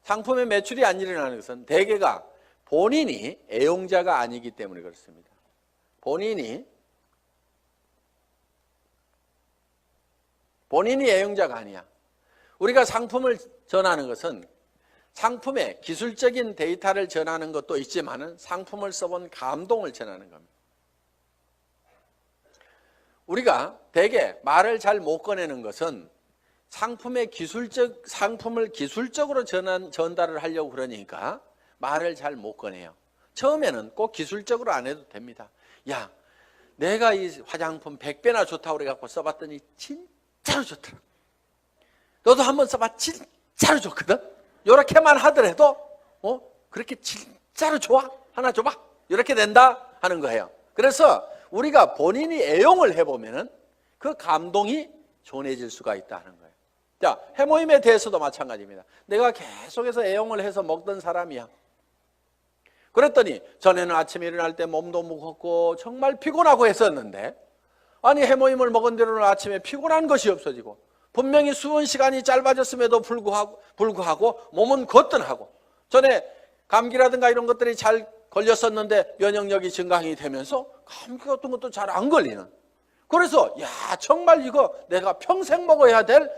상품의 매출이 안 일어나는 것은 대개가 본인이 애용자가 아니기 때문에 그렇습니다. 본인이 애용자가 아니야. 우리가 상품을 전하는 것은 상품의 기술적인 데이터를 전하는 것도 있지만은 상품을 써본 감동을 전하는 겁니다. 우리가 대개 말을 잘 못 꺼내는 것은 상품을 기술적으로 전달을 하려고 그러니까 말을 잘 못 꺼내요. 처음에는 꼭 기술적으로 안 해도 됩니다. 야, 내가 이 화장품 100배나 좋다고 그래갖고 써봤더니 진짜로 좋더라. 너도 한번 써봐. 진짜로 좋거든. 이렇게만 하더라도 그렇게 진짜로 좋아? 하나 줘봐. 이렇게 된다 하는 거예요. 그래서 우리가 본인이 애용을 해보면은 그 감동이 전해질 수가 있다 하는 거예요. 자, 해모임에 대해서도 마찬가지입니다. 내가 계속해서 애용을 해서 먹던 사람이야. 그랬더니 전에는 아침에 일어날 때 몸도 무겁고 정말 피곤하고 했었는데, 아니 해모임을 먹은 뒤로는 아침에 피곤한 것이 없어지고 분명히 수은 시간이 짧아졌음에도 불구하고 몸은 거뜬하고, 전에 감기라든가 이런 것들이 잘 걸렸었는데 면역력이 증강이 되면서 감기 같은 것도 잘 안 걸리는, 그래서 야 정말 이거 내가 평생 먹어야 될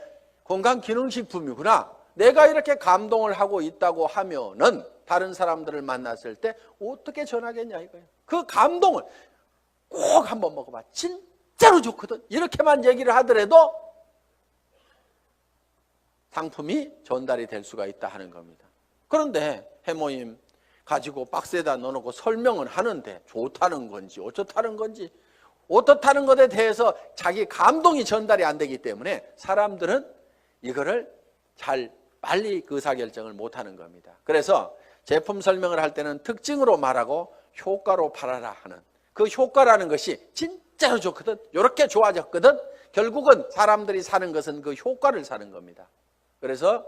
건강기능식품이구나, 내가 이렇게 감동을 하고 있다고 하면은 다른 사람들을 만났을 때 어떻게 전하겠냐 이거예요. 그 감동을 꼭 한번 먹어봐, 진짜로 좋거든, 이렇게만 얘기를 하더라도 상품이 전달이 될 수가 있다 하는 겁니다. 그런데 해모임 가지고 박스에다 넣어놓고 설명은 하는데 좋다는 건지 어쩌다는 건지, 어떻다는 것에 대해서 자기 감동이 전달이 안 되기 때문에 사람들은 이거를 잘 빨리 의사결정을 못하는 겁니다. 그래서 제품 설명을 할 때는 특징으로 말하고 효과로 팔아라 하는, 그 효과라는 것이 진짜로 좋거든, 이렇게 좋아졌거든, 결국은 사람들이 사는 것은 그 효과를 사는 겁니다. 그래서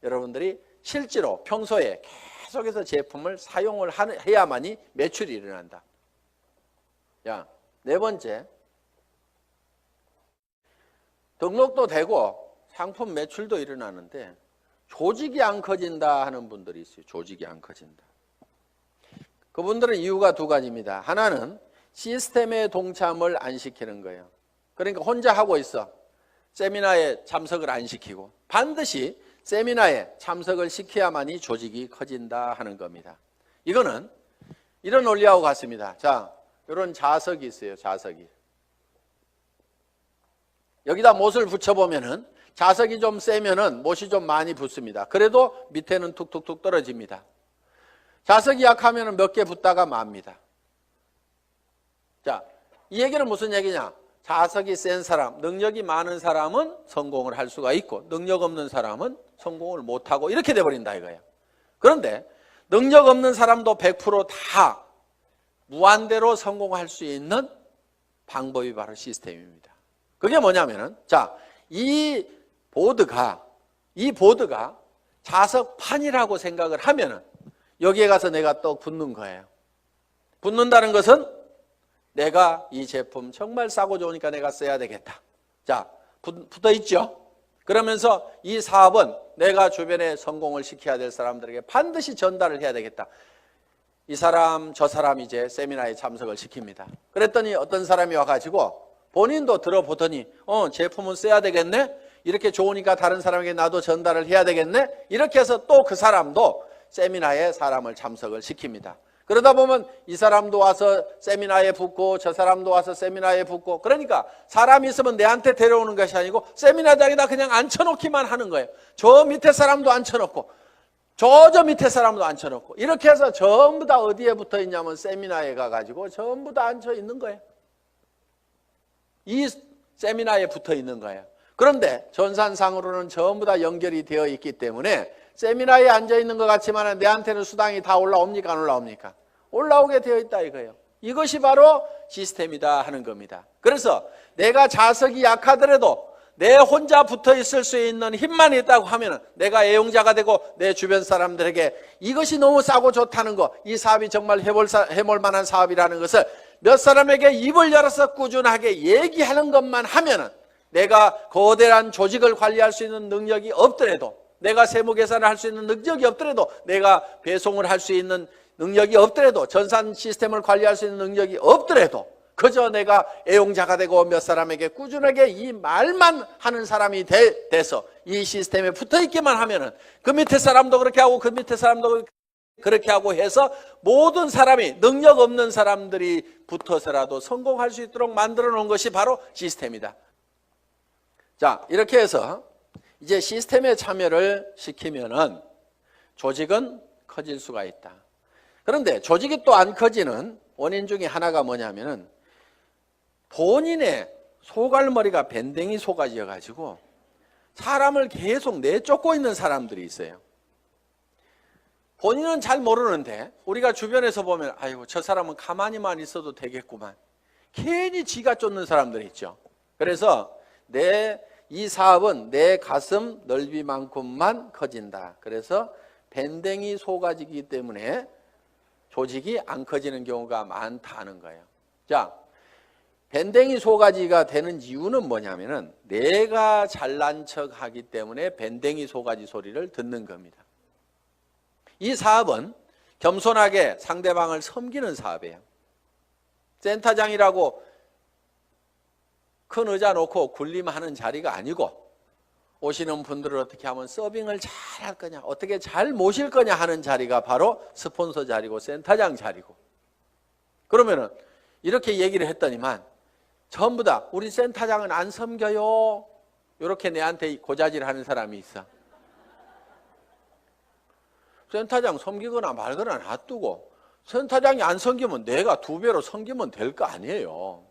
여러분들이 실제로 평소에 계속해서 제품을 사용을 해야만이 매출이 일어난다. 자, 네 번째, 등록도 되고 상품 매출도 일어나는데 조직이 안 커진다 하는 분들이 있어요. 조직이 안 커진다. 그분들은 이유가 두 가지입니다. 하나는 시스템에 동참을 안 시키는 거예요. 그러니까 혼자 하고 있어. 세미나에 참석을 안 시키고, 반드시 세미나에 참석을 시켜야만이 조직이 커진다 하는 겁니다. 이거는 이런 논리하고 같습니다. 자, 이런 자석이 있어요. 자석이. 여기다 못을 붙여보면은 자석이 좀 세면은 못이 좀 많이 붙습니다. 그래도 밑에는 툭툭툭 떨어집니다. 자석이 약하면은 몇 개 붙다가 맙니다. 자, 이 얘기는 무슨 얘기냐? 자석이 센 사람, 능력이 많은 사람은 성공을 할 수가 있고 능력 없는 사람은 성공을 못하고 이렇게 돼버린다 이거예요. 그런데 능력 없는 사람도 100% 무한대로 성공할 수 있는 방법이 바로 시스템입니다. 그게 뭐냐면은, 자, 이 보드가 자석판이라고 생각을 하면은 여기에 가서 내가 또 붙는 거예요. 붙는다는 것은 내가 이 제품 정말 싸고 좋으니까 내가 써야 되겠다. 자, 붙어 있죠? 그러면서 이 사업은 내가 주변에 성공을 시켜야 될 사람들에게 반드시 전달을 해야 되겠다. 이 사람 저 사람 이제 세미나에 참석을 시킵니다. 그랬더니 어떤 사람이 와가지고 본인도 들어보더니 제품은 써야 되겠네, 이렇게 좋으니까 다른 사람에게 나도 전달을 해야 되겠네, 이렇게 해서 또 그 사람도 세미나에 사람을 참석을 시킵니다. 그러다 보면 이 사람도 와서 세미나에 붙고 저 사람도 와서 세미나에 붙고, 그러니까 사람이 있으면 내한테 데려오는 것이 아니고 세미나장에다 그냥 앉혀놓기만 하는 거예요. 저 밑에 사람도 앉혀놓고 저 밑에 사람도 앉혀놓고, 이렇게 해서 전부 다 어디에 붙어 있냐면 세미나에 가가지고 전부 다 앉혀 있는 거예요. 이 세미나에 붙어 있는 거예요. 그런데 전산상으로는 전부 다 연결이 되어 있기 때문에 세미나에 앉아 있는 것 같지만 내한테는 수당이 다 올라옵니까? 안 올라옵니까? 올라오게 되어 있다 이거예요. 이것이 바로 시스템이다 하는 겁니다. 그래서 내가 자석이 약하더라도 내 혼자 붙어 있을 수 있는 힘만 있다고 하면 내가 애용자가 되고 내 주변 사람들에게 이것이 너무 싸고 좋다는 거, 이 사업이 정말 해볼 만한 사업이라는 것을 몇 사람에게 입을 열어서 꾸준하게 얘기하는 것만 하면은, 내가 거대한 조직을 관리할 수 있는 능력이 없더라도, 내가 세무 계산을 할 수 있는 능력이 없더라도, 내가 배송을 할 수 있는 능력이 없더라도, 전산 시스템을 관리할 수 있는 능력이 없더라도, 그저 내가 애용자가 되고 몇 사람에게 꾸준하게 이 말만 하는 사람이 돼서 이 시스템에 붙어 있기만 하면은 그 밑에 사람도 그렇게 하고 그 밑에 사람도 그렇게 하고 해서 모든 사람이, 능력 없는 사람들이 붙어서라도 성공할 수 있도록 만들어 놓은 것이 바로 시스템이다. 자, 이렇게 해서 이제 시스템에 참여를 시키면은 조직은 커질 수가 있다. 그런데 조직이 또 안 커지는 원인 중에 하나가 뭐냐면은 본인의 소갈머리가 밴댕이 속아져 가지고 사람을 계속 내쫓고 있는 사람들이 있어요. 본인은 잘 모르는데 우리가 주변에서 보면 아이고 저 사람은 가만히만 있어도 되겠구만. 괜히 지가 쫓는 사람들이 있죠. 그래서 이 사업은 내 가슴 넓이만큼만 커진다. 그래서 밴댕이 소가지이기 때문에 조직이 안 커지는 경우가 많다는 거예요. 자, 밴댕이 소가지가 되는 이유는 뭐냐면은 내가 잘난 척하기 때문에 밴댕이 소가지 소리를 듣는 겁니다. 이 사업은 겸손하게 상대방을 섬기는 사업이에요. 센터장이라고 큰 의자 놓고 군림하는 자리가 아니고 오시는 분들을 어떻게 하면 서빙을 잘 할 거냐, 어떻게 잘 모실 거냐 하는 자리가 바로 스폰서 자리고 센터장 자리고. 그러면은 이렇게 얘기를 했더니만 전부 다 우리 센터장은 안 섬겨요. 이렇게 내한테 고자질 하는 사람이 있어. 센터장 섬기거나 말거나 놔두고 센터장이 안 섬기면 내가 2배로 섬기면 될 거 아니에요.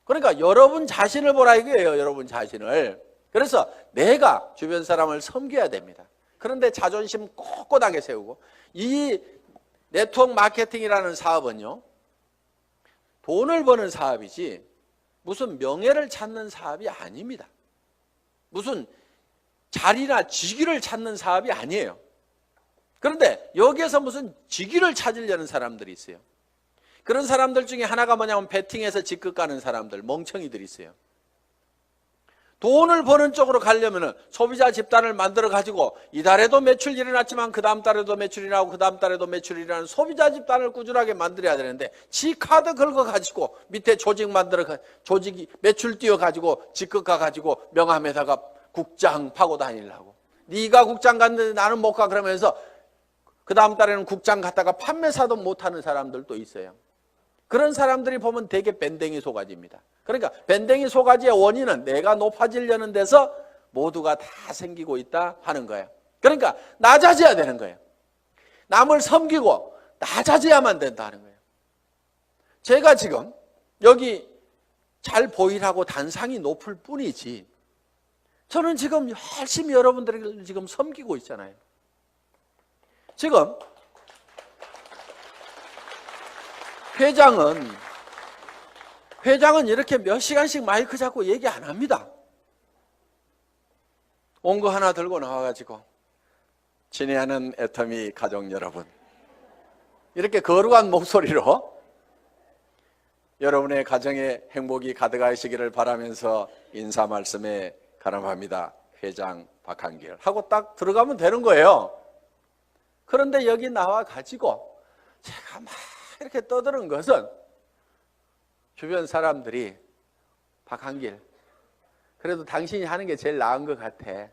그러니까 여러분 자신을 보라 이거예요. 여러분 자신을. 그래서 내가 주변 사람을 섬겨야 됩니다. 그런데 자존심 꼿꼿하게 세우고, 이 네트워크 마케팅이라는 사업은요, 돈을 버는 사업이지 무슨 명예를 찾는 사업이 아닙니다. 무슨 자리나 직위를 찾는 사업이 아니에요. 그런데 여기에서 무슨 직위를 찾으려는 사람들이 있어요. 그런 사람들 중에 하나가 뭐냐면 베팅해서 직급 가는 사람들, 멍청이들이 있어요. 돈을 버는 쪽으로 가려면 소비자 집단을 만들어 가지고 이달에도 매출 일어났지만 그 다음 달에도 매출이 나고 그 다음 달에도 매출이 일어나는 소비자 집단을 꾸준하게 만들어야 되는데, 지 카드 긁어 가지고 밑에 조직 만들어 조직이 매출 띄워 가지고 직급 가 가지고 명함에다가 국장 파고 다니려고. 네가 국장 갔는데 나는 못 가 그러면서 그 다음 달에는 국장 갔다가 판매사도 못하는 사람들도 있어요. 그런 사람들이 보면 되게 밴댕이 소가지입니다. 그러니까 밴댕이 소가지의 원인은 내가 높아지려는 데서 모두가 다 생기고 있다 하는 거예요. 그러니까 낮아져야 되는 거예요. 남을 섬기고 낮아져야만 된다 하는 거예요. 제가 지금 여기 잘 보이라고 단상이 높을 뿐이지 저는 지금 열심히 여러분들을 지금 섬기고 있잖아요. 지금 회장은 이렇게 몇 시간씩 마이크 잡고 얘기 안 합니다. 온 거 하나 들고 나와가지고 친애하는 애터미 가족 여러분, 이렇게 거룩한 목소리로 여러분의 가정에 행복이 가득하시기를 바라면서 인사 말씀에 가름합니다. 회장 박한길 하고 딱 들어가면 되는 거예요. 그런데 여기 나와가지고 제가 막 이렇게 떠드는 것은 주변 사람들이 박한길, 그래도 당신이 하는 게 제일 나은 것 같아.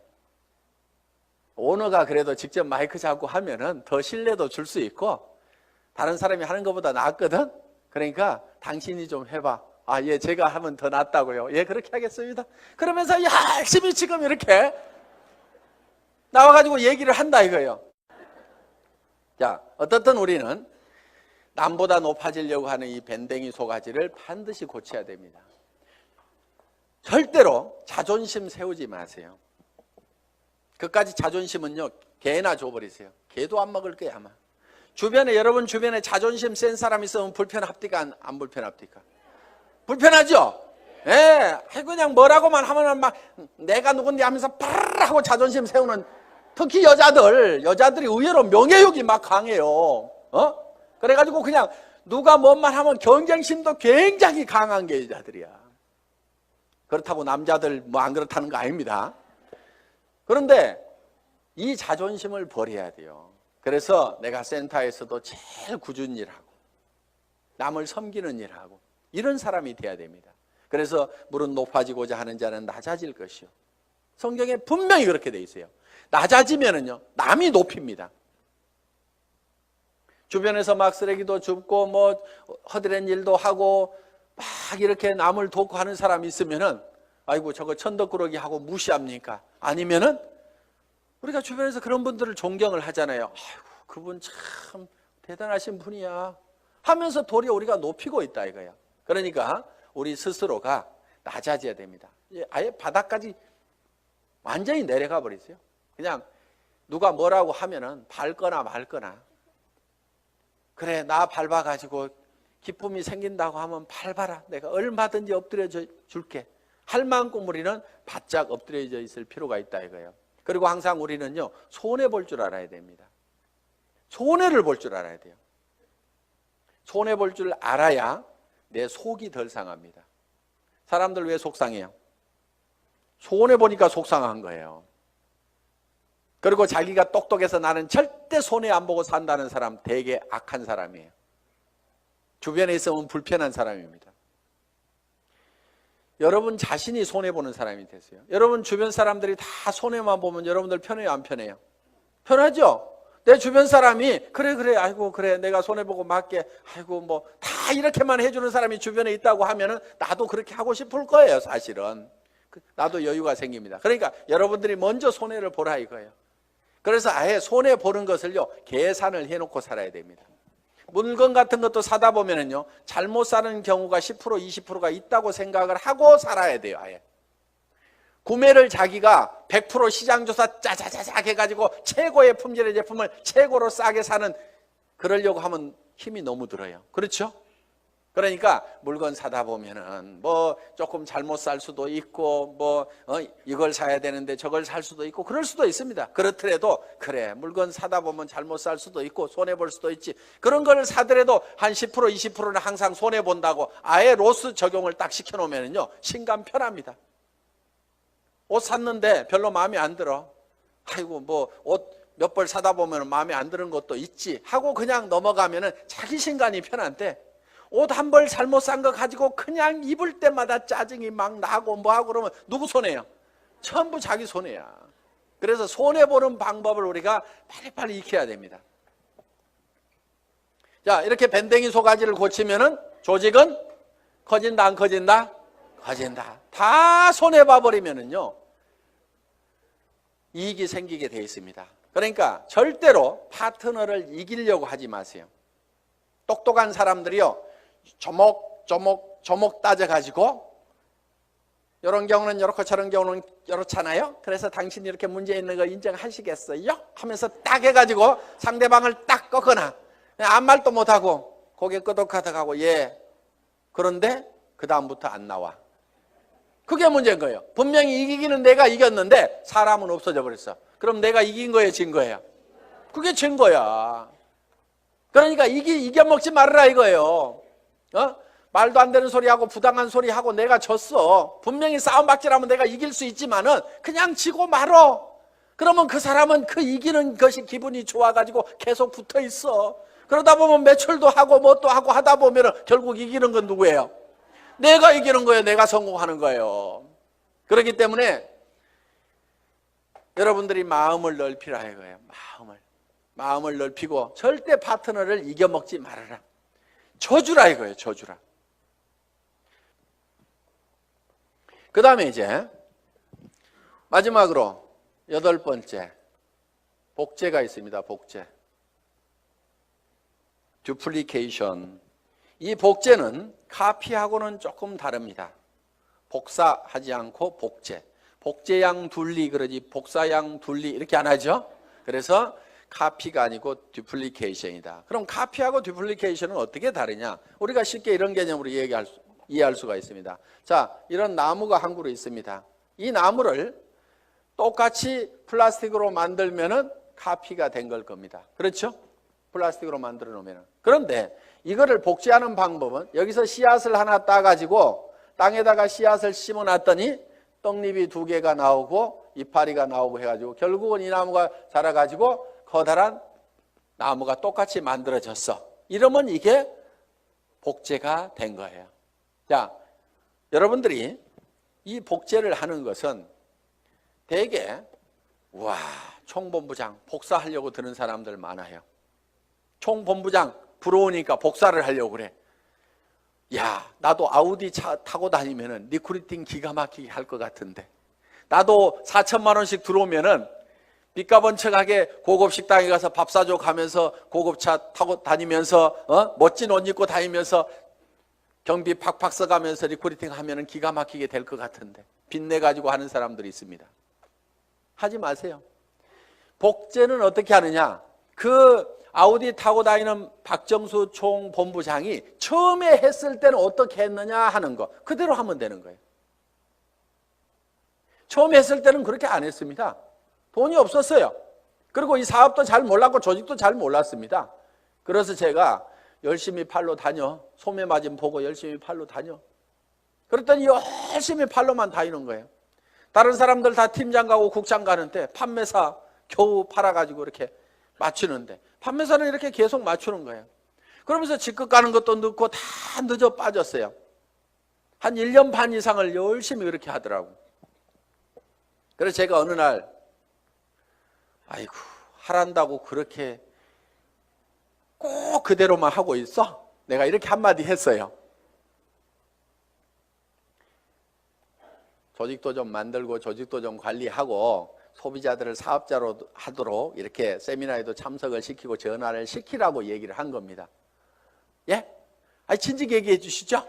오너가 그래도 직접 마이크 잡고 하면은 더 신뢰도 줄 수 있고 다른 사람이 하는 것보다 낫거든. 그러니까 당신이 좀 해봐. 아, 예, 제가 하면 더 낫다고요. 예, 그렇게 하겠습니다. 그러면서 열심히 지금 이렇게 나와가지고 얘기를 한다 이거예요. 자, 어떻든 우리는 남보다 높아지려고 하는 이 밴댕이 소가지를 반드시 고쳐야 됩니다. 절대로 자존심 세우지 마세요. 그까지 자존심은요, 개나 줘버리세요. 개도 안 먹을 거야 아마. 여러분 주변에 자존심 센 사람 있으면 불편합니까? 안 불편합니까? 불편하죠? 예, 그냥 뭐라고만 하면 막 내가 누군데 하면서 파르르 하고 자존심 세우는, 특히 여자들이 의외로 명예욕이 막 강해요. 그래가지고 그냥 누가 뭔 말 하면 경쟁심도 굉장히 강한 게 여자들이야. 그렇다고 남자들 뭐 안 그렇다는 거 아닙니다. 그런데 이 자존심을 버려야 돼요. 그래서 내가 센터에서도 제일 꾸준히 일하고 남을 섬기는 일하고 이런 사람이 돼야 됩니다. 그래서 무릇 높아지고자 하는 자는 낮아질 것이요. 성경에 분명히 그렇게 돼 있어요. 낮아지면은요, 남이 높입니다. 주변에서 막 쓰레기도 줍고 뭐 허드렛 일도 하고 막 이렇게 남을 돕고 하는 사람이 있으면은 아이고 저거 천덕꾸러기 하고 무시합니까? 아니면은 우리가 주변에서 그런 분들을 존경을 하잖아요. 아이고 그분 참 대단하신 분이야 하면서 도리어 우리가 높이고 있다 이거야. 그러니까 우리 스스로가 낮아져야 됩니다. 아예 바닥까지 완전히 내려가 버리세요. 그냥 누가 뭐라고 하면은 밟거나 말거나, 그래 나 밟아가지고 기쁨이 생긴다고 하면 밟아라, 내가 얼마든지 엎드려 줄게 할 만큼 우리는 바짝 엎드려져 있을 필요가 있다 이거예요. 그리고 항상 우리는요, 손해볼 줄 알아야 됩니다. 손해를 볼 줄 알아야 돼요. 손해볼 줄 알아야 내 속이 덜 상합니다. 사람들 왜 속상해요? 손해보니까 속상한 거예요. 그리고 자기가 똑똑해서 나는 절대 손해 안 보고 산다는 사람 되게 악한 사람이에요. 주변에 있으면 불편한 사람입니다. 여러분 자신이 손해보는 사람이 되세요. 여러분 주변 사람들이 다 손해만 보면 여러분들 편해요, 안 편해요? 편하죠? 내 주변 사람이 그래 아이고 그래 내가 손해보고 맞게 아이고 뭐 다 이렇게만 해주는 사람이 주변에 있다고 하면은 나도 그렇게 하고 싶을 거예요. 사실은 나도 여유가 생깁니다. 그러니까 여러분들이 먼저 손해를 보라 이거예요. 그래서 아예 손해보는 것을요 계산을 해놓고 살아야 됩니다. 물건 같은 것도 사다 보면은요 잘못 사는 경우가 10% 20%가 있다고 생각을 하고 살아야 돼요. 아예 구매를 자기가 100% 시장조사 짜자자작 해가지고 최고의 품질의 제품을 최고로 싸게 사는, 그러려고 하면 힘이 너무 들어요. 그렇죠? 그러니까 물건 사다 보면은 뭐 조금 잘못 살 수도 있고 뭐 이걸 사야 되는데 저걸 살 수도 있고 그럴 수도 있습니다. 그렇더라도 그래 물건 사다 보면 잘못 살 수도 있고 손해 볼 수도 있지, 그런 걸 사더라도 한 10% 20%는 항상 손해 본다고 아예 로스 적용을 딱 시켜 놓으면은요 신감 편합니다. 옷 샀는데 별로 마음에 안 들어, 아이고 뭐 옷 몇 벌 사다 보면 마음에 안 드는 것도 있지 하고 그냥 넘어가면은 자기 신간이 편한데, 옷 한 벌 잘못 산 거 가지고 그냥 입을 때마다 짜증이 막 나고 뭐하고 그러면 누구 손해야? 전부 자기 손해야. 그래서 손해보는 방법을 우리가 빨리빨리 익혀야 됩니다. 자, 이렇게 밴댕이 소가지를 고치면은 조직은 커진다 안 커진다? 커진다. 다 손해봐버리면은요 이익이 생기게 되어 있습니다. 그러니까 절대로 파트너를 이기려고 하지 마세요. 똑똑한 사람들이요 조목 따져가지고 이런 경우는 이렇고 저런 경우는 이렇잖아요. 그래서 당신이 이렇게 문제 있는 거 인정하시겠어요? 하면서 딱 해가지고 상대방을 딱 꺾거나 아무 말도 못하고 고개 끄덕하다가고 예 그런데 그 다음부터 안 나와. 그게 문제인 거예요. 분명히 이기기는 내가 이겼는데 사람은 없어져 버렸어. 그럼 내가 이긴 거예요, 진 거예요? 그게 진 거야. 그러니까 이겨먹지 말아라 이거예요. 말도 안 되는 소리하고 부당한 소리하고 내가 졌어. 분명히 싸움박질하면 내가 이길 수 있지만은 그냥 지고 말어. 그러면 그 사람은 그 이기는 것이 기분이 좋아가지고 계속 붙어 있어. 그러다 보면 매출도 하고 뭣도 하고 하다 보면은 결국 이기는 건 누구예요? 내가 이기는 거예요. 내가 성공하는 거예요. 그렇기 때문에 여러분들이 마음을 넓히라 이거예요. 마음을 넓히고 절대 파트너를 이겨먹지 말아라. 져주라 이거예요. 져주라. 그 다음에 이제 마지막으로 8번째 복제가 있습니다. 복제. 듀플리케이션. 이 복제는 카피하고는 조금 다릅니다. 복사하지 않고 복제. 복제양 둘리 그러지 복사양 둘리 이렇게 안 하죠. 그래서 카피가 아니고 듀플리케이션이다. 그럼 카피하고 듀플리케이션은 어떻게 다르냐? 우리가 쉽게 이런 개념으로 이해할 수가 있습니다. 자, 이런 나무가 한 그루 있습니다. 이 나무를 똑같이 플라스틱으로 만들면은 카피가 된 걸 겁니다. 그렇죠? 플라스틱으로 만들어 놓으면. 그런데 이거를 복제하는 방법은 여기서 씨앗을 하나 따가지고 땅에다가 씨앗을 심어 놨더니 떡잎이 2개가 나오고 이파리가 나오고 해가지고 결국은 이 나무가 자라가지고 커다란 나무가 똑같이 만들어졌어. 이러면 이게 복제가 된 거예요. 자, 여러분들이 이 복제를 하는 것은 대개 와 총본부장 복사하려고 드는 사람들 많아요. 총본부장 부러우니까 복사를 하려고 그래. 야, 나도 아우디 차 타고 다니면은 리크루팅 기가 막히게 할 것 같은데, 나도 4천만 원씩 들어오면은 빚가번쩍하게 고급 식당에 가서 밥 사줘 가면서 고급차 타고 다니면서 멋진 옷 입고 다니면서 경비 팍팍 써가면서 리크루팅 하면은 기가 막히게 될 것 같은데 빚내 가지고 하는 사람들이 있습니다. 하지 마세요. 복제는 어떻게 하느냐? 그 아우디 타고 다니는 박정수 총본부장이 처음에 했을 때는 어떻게 했느냐 하는 거 그대로 하면 되는 거예요. 처음에 했을 때는 그렇게 안 했습니다. 돈이 없었어요. 그리고 이 사업도 잘 몰랐고 조직도 잘 몰랐습니다. 그래서 제가 열심히 팔로 다녀. 소매 마진 보고 열심히 팔로 다녀. 그랬더니 열심히 팔로만 다니는 거예요. 다른 사람들 다 팀장 가고 국장 가는데 판매사 겨우 팔아가지고 이렇게 맞추는데 판매사는 이렇게 계속 맞추는 거예요. 그러면서 직급 가는 것도 늦고 다 늦어 빠졌어요. 한 1년 반 이상을 열심히 그렇게 하더라고. 그래서 제가 어느 날 아이고 하란다고 그렇게 꼭 그대로만 하고 있어? 내가 이렇게 한마디 했어요. 조직도 좀 만들고 조직도 좀 관리하고 소비자들을 사업자로 하도록 이렇게 세미나에도 참석을 시키고 전화를 시키라고 얘기를 한 겁니다. 예? 아니 진즉 얘기해 주시죠.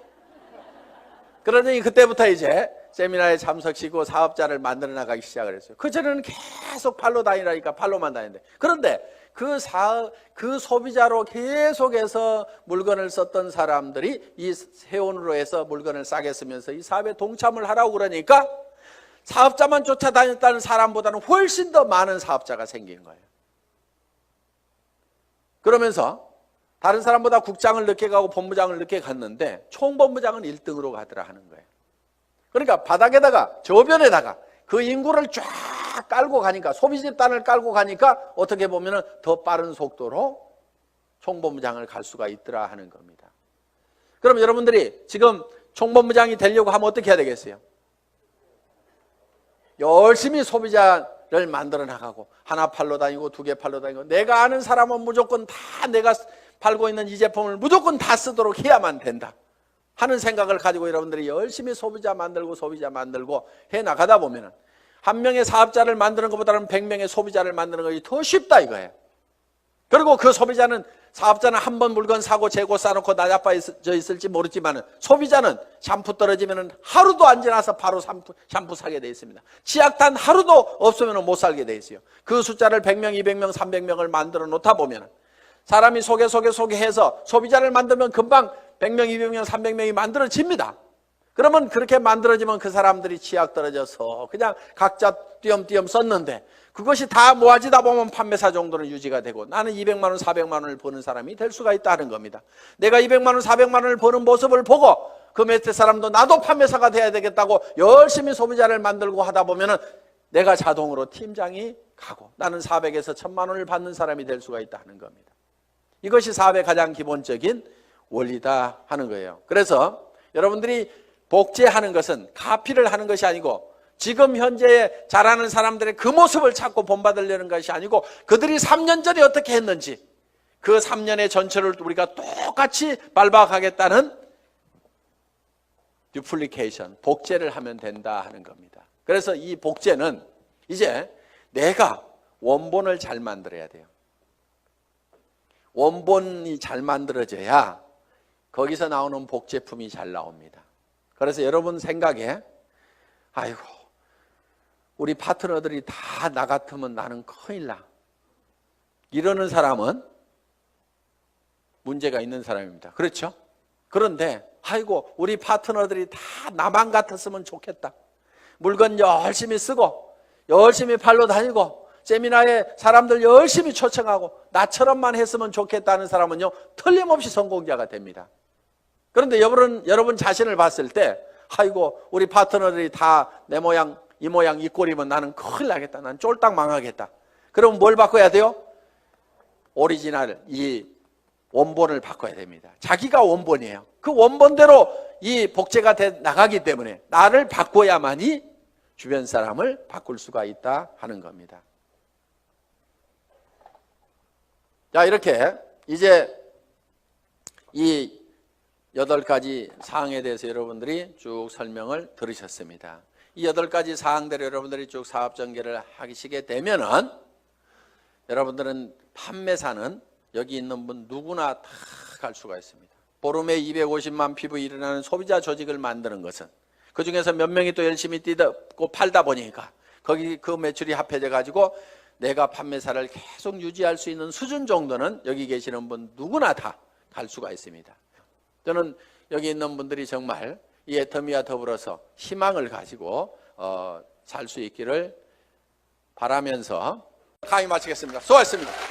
그러더니 그때부터 이제 세미나에 참석시키고 사업자를 만들어 나가기 시작을 했어요. 그전에는 계속 팔로 다니라니까 팔로만 다니는데 그런데 그 소비자로 계속해서 물건을 썼던 사람들이 이 세원으로 해서 물건을 싸게 쓰면서 이 사업에 동참을 하라고 그러니까 사업자만 쫓아다녔다는 사람보다는 훨씬 더 많은 사업자가 생긴 거예요. 그러면서 다른 사람보다 국장을 늦게 가고 본부장을 늦게 갔는데 총본부장은 1등으로 가더라 하는 거예요. 그러니까 바닥에다가 저변에다가 그 인구를 쫙 깔고 가니까 소비 집단을 깔고 가니까 어떻게 보면 더 빠른 속도로 총본부장을 갈 수가 있더라 하는 겁니다. 그럼 여러분들이 지금 총본부장이 되려고 하면 어떻게 해야 되겠어요? 열심히 소비자를 만들어 나가고 하나 팔러 다니고 두 개 팔러 다니고 내가 아는 사람은 무조건 다 내가 팔고 있는 이 제품을 무조건 다 쓰도록 해야만 된다 하는 생각을 가지고 여러분들이 열심히 소비자 만들고 해 나가다 보면은 한 명의 사업자를 만드는 것보다는 100명의 소비자를 만드는 것이 더 쉽다 이거예요. 그리고 그 사업자는 한 번 물건 사고 재고 싸놓고 나자빠져 있을지 모르지만 소비자는 샴푸 떨어지면 하루도 안 지나서 바로 샴푸 사게 돼 있습니다. 치약단 하루도 없으면 못 살게 돼 있어요. 그 숫자를 100명, 200명, 300명을 만들어 놓다 보면 사람이 소개해서 소비자를 만들면 금방 100명, 200명, 300명이 만들어집니다. 그러면 그렇게 만들어지면 그 사람들이 치약 떨어져서 그냥 각자 띄엄띄엄 썼는데 그것이 다 모아지다 보면 판매사 정도는 유지가 되고 나는 200만 원, 400만 원을 버는 사람이 될 수가 있다는 겁니다. 내가 200만 원, 400만 원을 버는 모습을 보고 그 몇대 사람도 나도 판매사가 돼야 되겠다고 열심히 소비자를 만들고 하다 보면은 내가 자동으로 팀장이 가고 나는 400에서 1000만 원을 받는 사람이 될 수가 있다는 겁니다. 이것이 사업의 가장 기본적인 원리다 하는 거예요. 그래서 여러분들이 복제하는 것은 카피를 하는 것이 아니고 지금 현재 잘하는 사람들의 그 모습을 찾고 본받으려는 것이 아니고 그들이 3년 전에 어떻게 했는지 그 3년의 전철을 우리가 똑같이 밟아가겠다는 듀플리케이션, 복제를 하면 된다 하는 겁니다. 그래서 이 복제는 이제 내가 원본을 잘 만들어야 돼요. 원본이 잘 만들어져야 거기서 나오는 복제품이 잘 나옵니다. 그래서 여러분 생각에 아이고 우리 파트너들이 다 나 같으면 나는 큰일 나 이러는 사람은 문제가 있는 사람입니다. 그렇죠? 그런데 아이고 우리 파트너들이 다 나만 같았으면 좋겠다. 물건 열심히 쓰고 열심히 팔러 다니고 세미나에 사람들 열심히 초청하고 나처럼만 했으면 좋겠다는 사람은요 틀림없이 성공자가 됩니다. 그런데 여러분 자신을 봤을 때 아이고 우리 파트너들이 다 내 모양 이 모양 이 꼴이면 나는 큰일 나겠다. 난 쫄딱 망하겠다. 그럼 뭘 바꿔야 돼요? 오리지널 이 원본을 바꿔야 됩니다. 자기가 원본이에요. 그 원본대로 이 복제가 돼 나가기 때문에 나를 바꿔야만이 주변 사람을 바꿀 수가 있다 하는 겁니다. 자 이렇게 이제 이 8가지 사항에 대해서 여러분들이 쭉 설명을 들으셨습니다. 이 8가지 사항대로 여러분들이 쭉 사업 전개를 하시게 되면은 여러분들은 판매사는 여기 있는 분 누구나 다 갈 수가 있습니다. 보름에 250만 피부 일어나는 소비자 조직을 만드는 것은 그 중에서 몇 명이 또 열심히 뛰고 팔다 보니까 거기 그 매출이 합해져 가지고 내가 판매사를 계속 유지할 수 있는 수준 정도는 여기 계시는 분 누구나 다 갈 수가 있습니다. 저는 여기 있는 분들이 정말 이 애터미와 더불어서 희망을 가지고 살 수 있기를 바라면서 강의 마치겠습니다. 수고하셨습니다.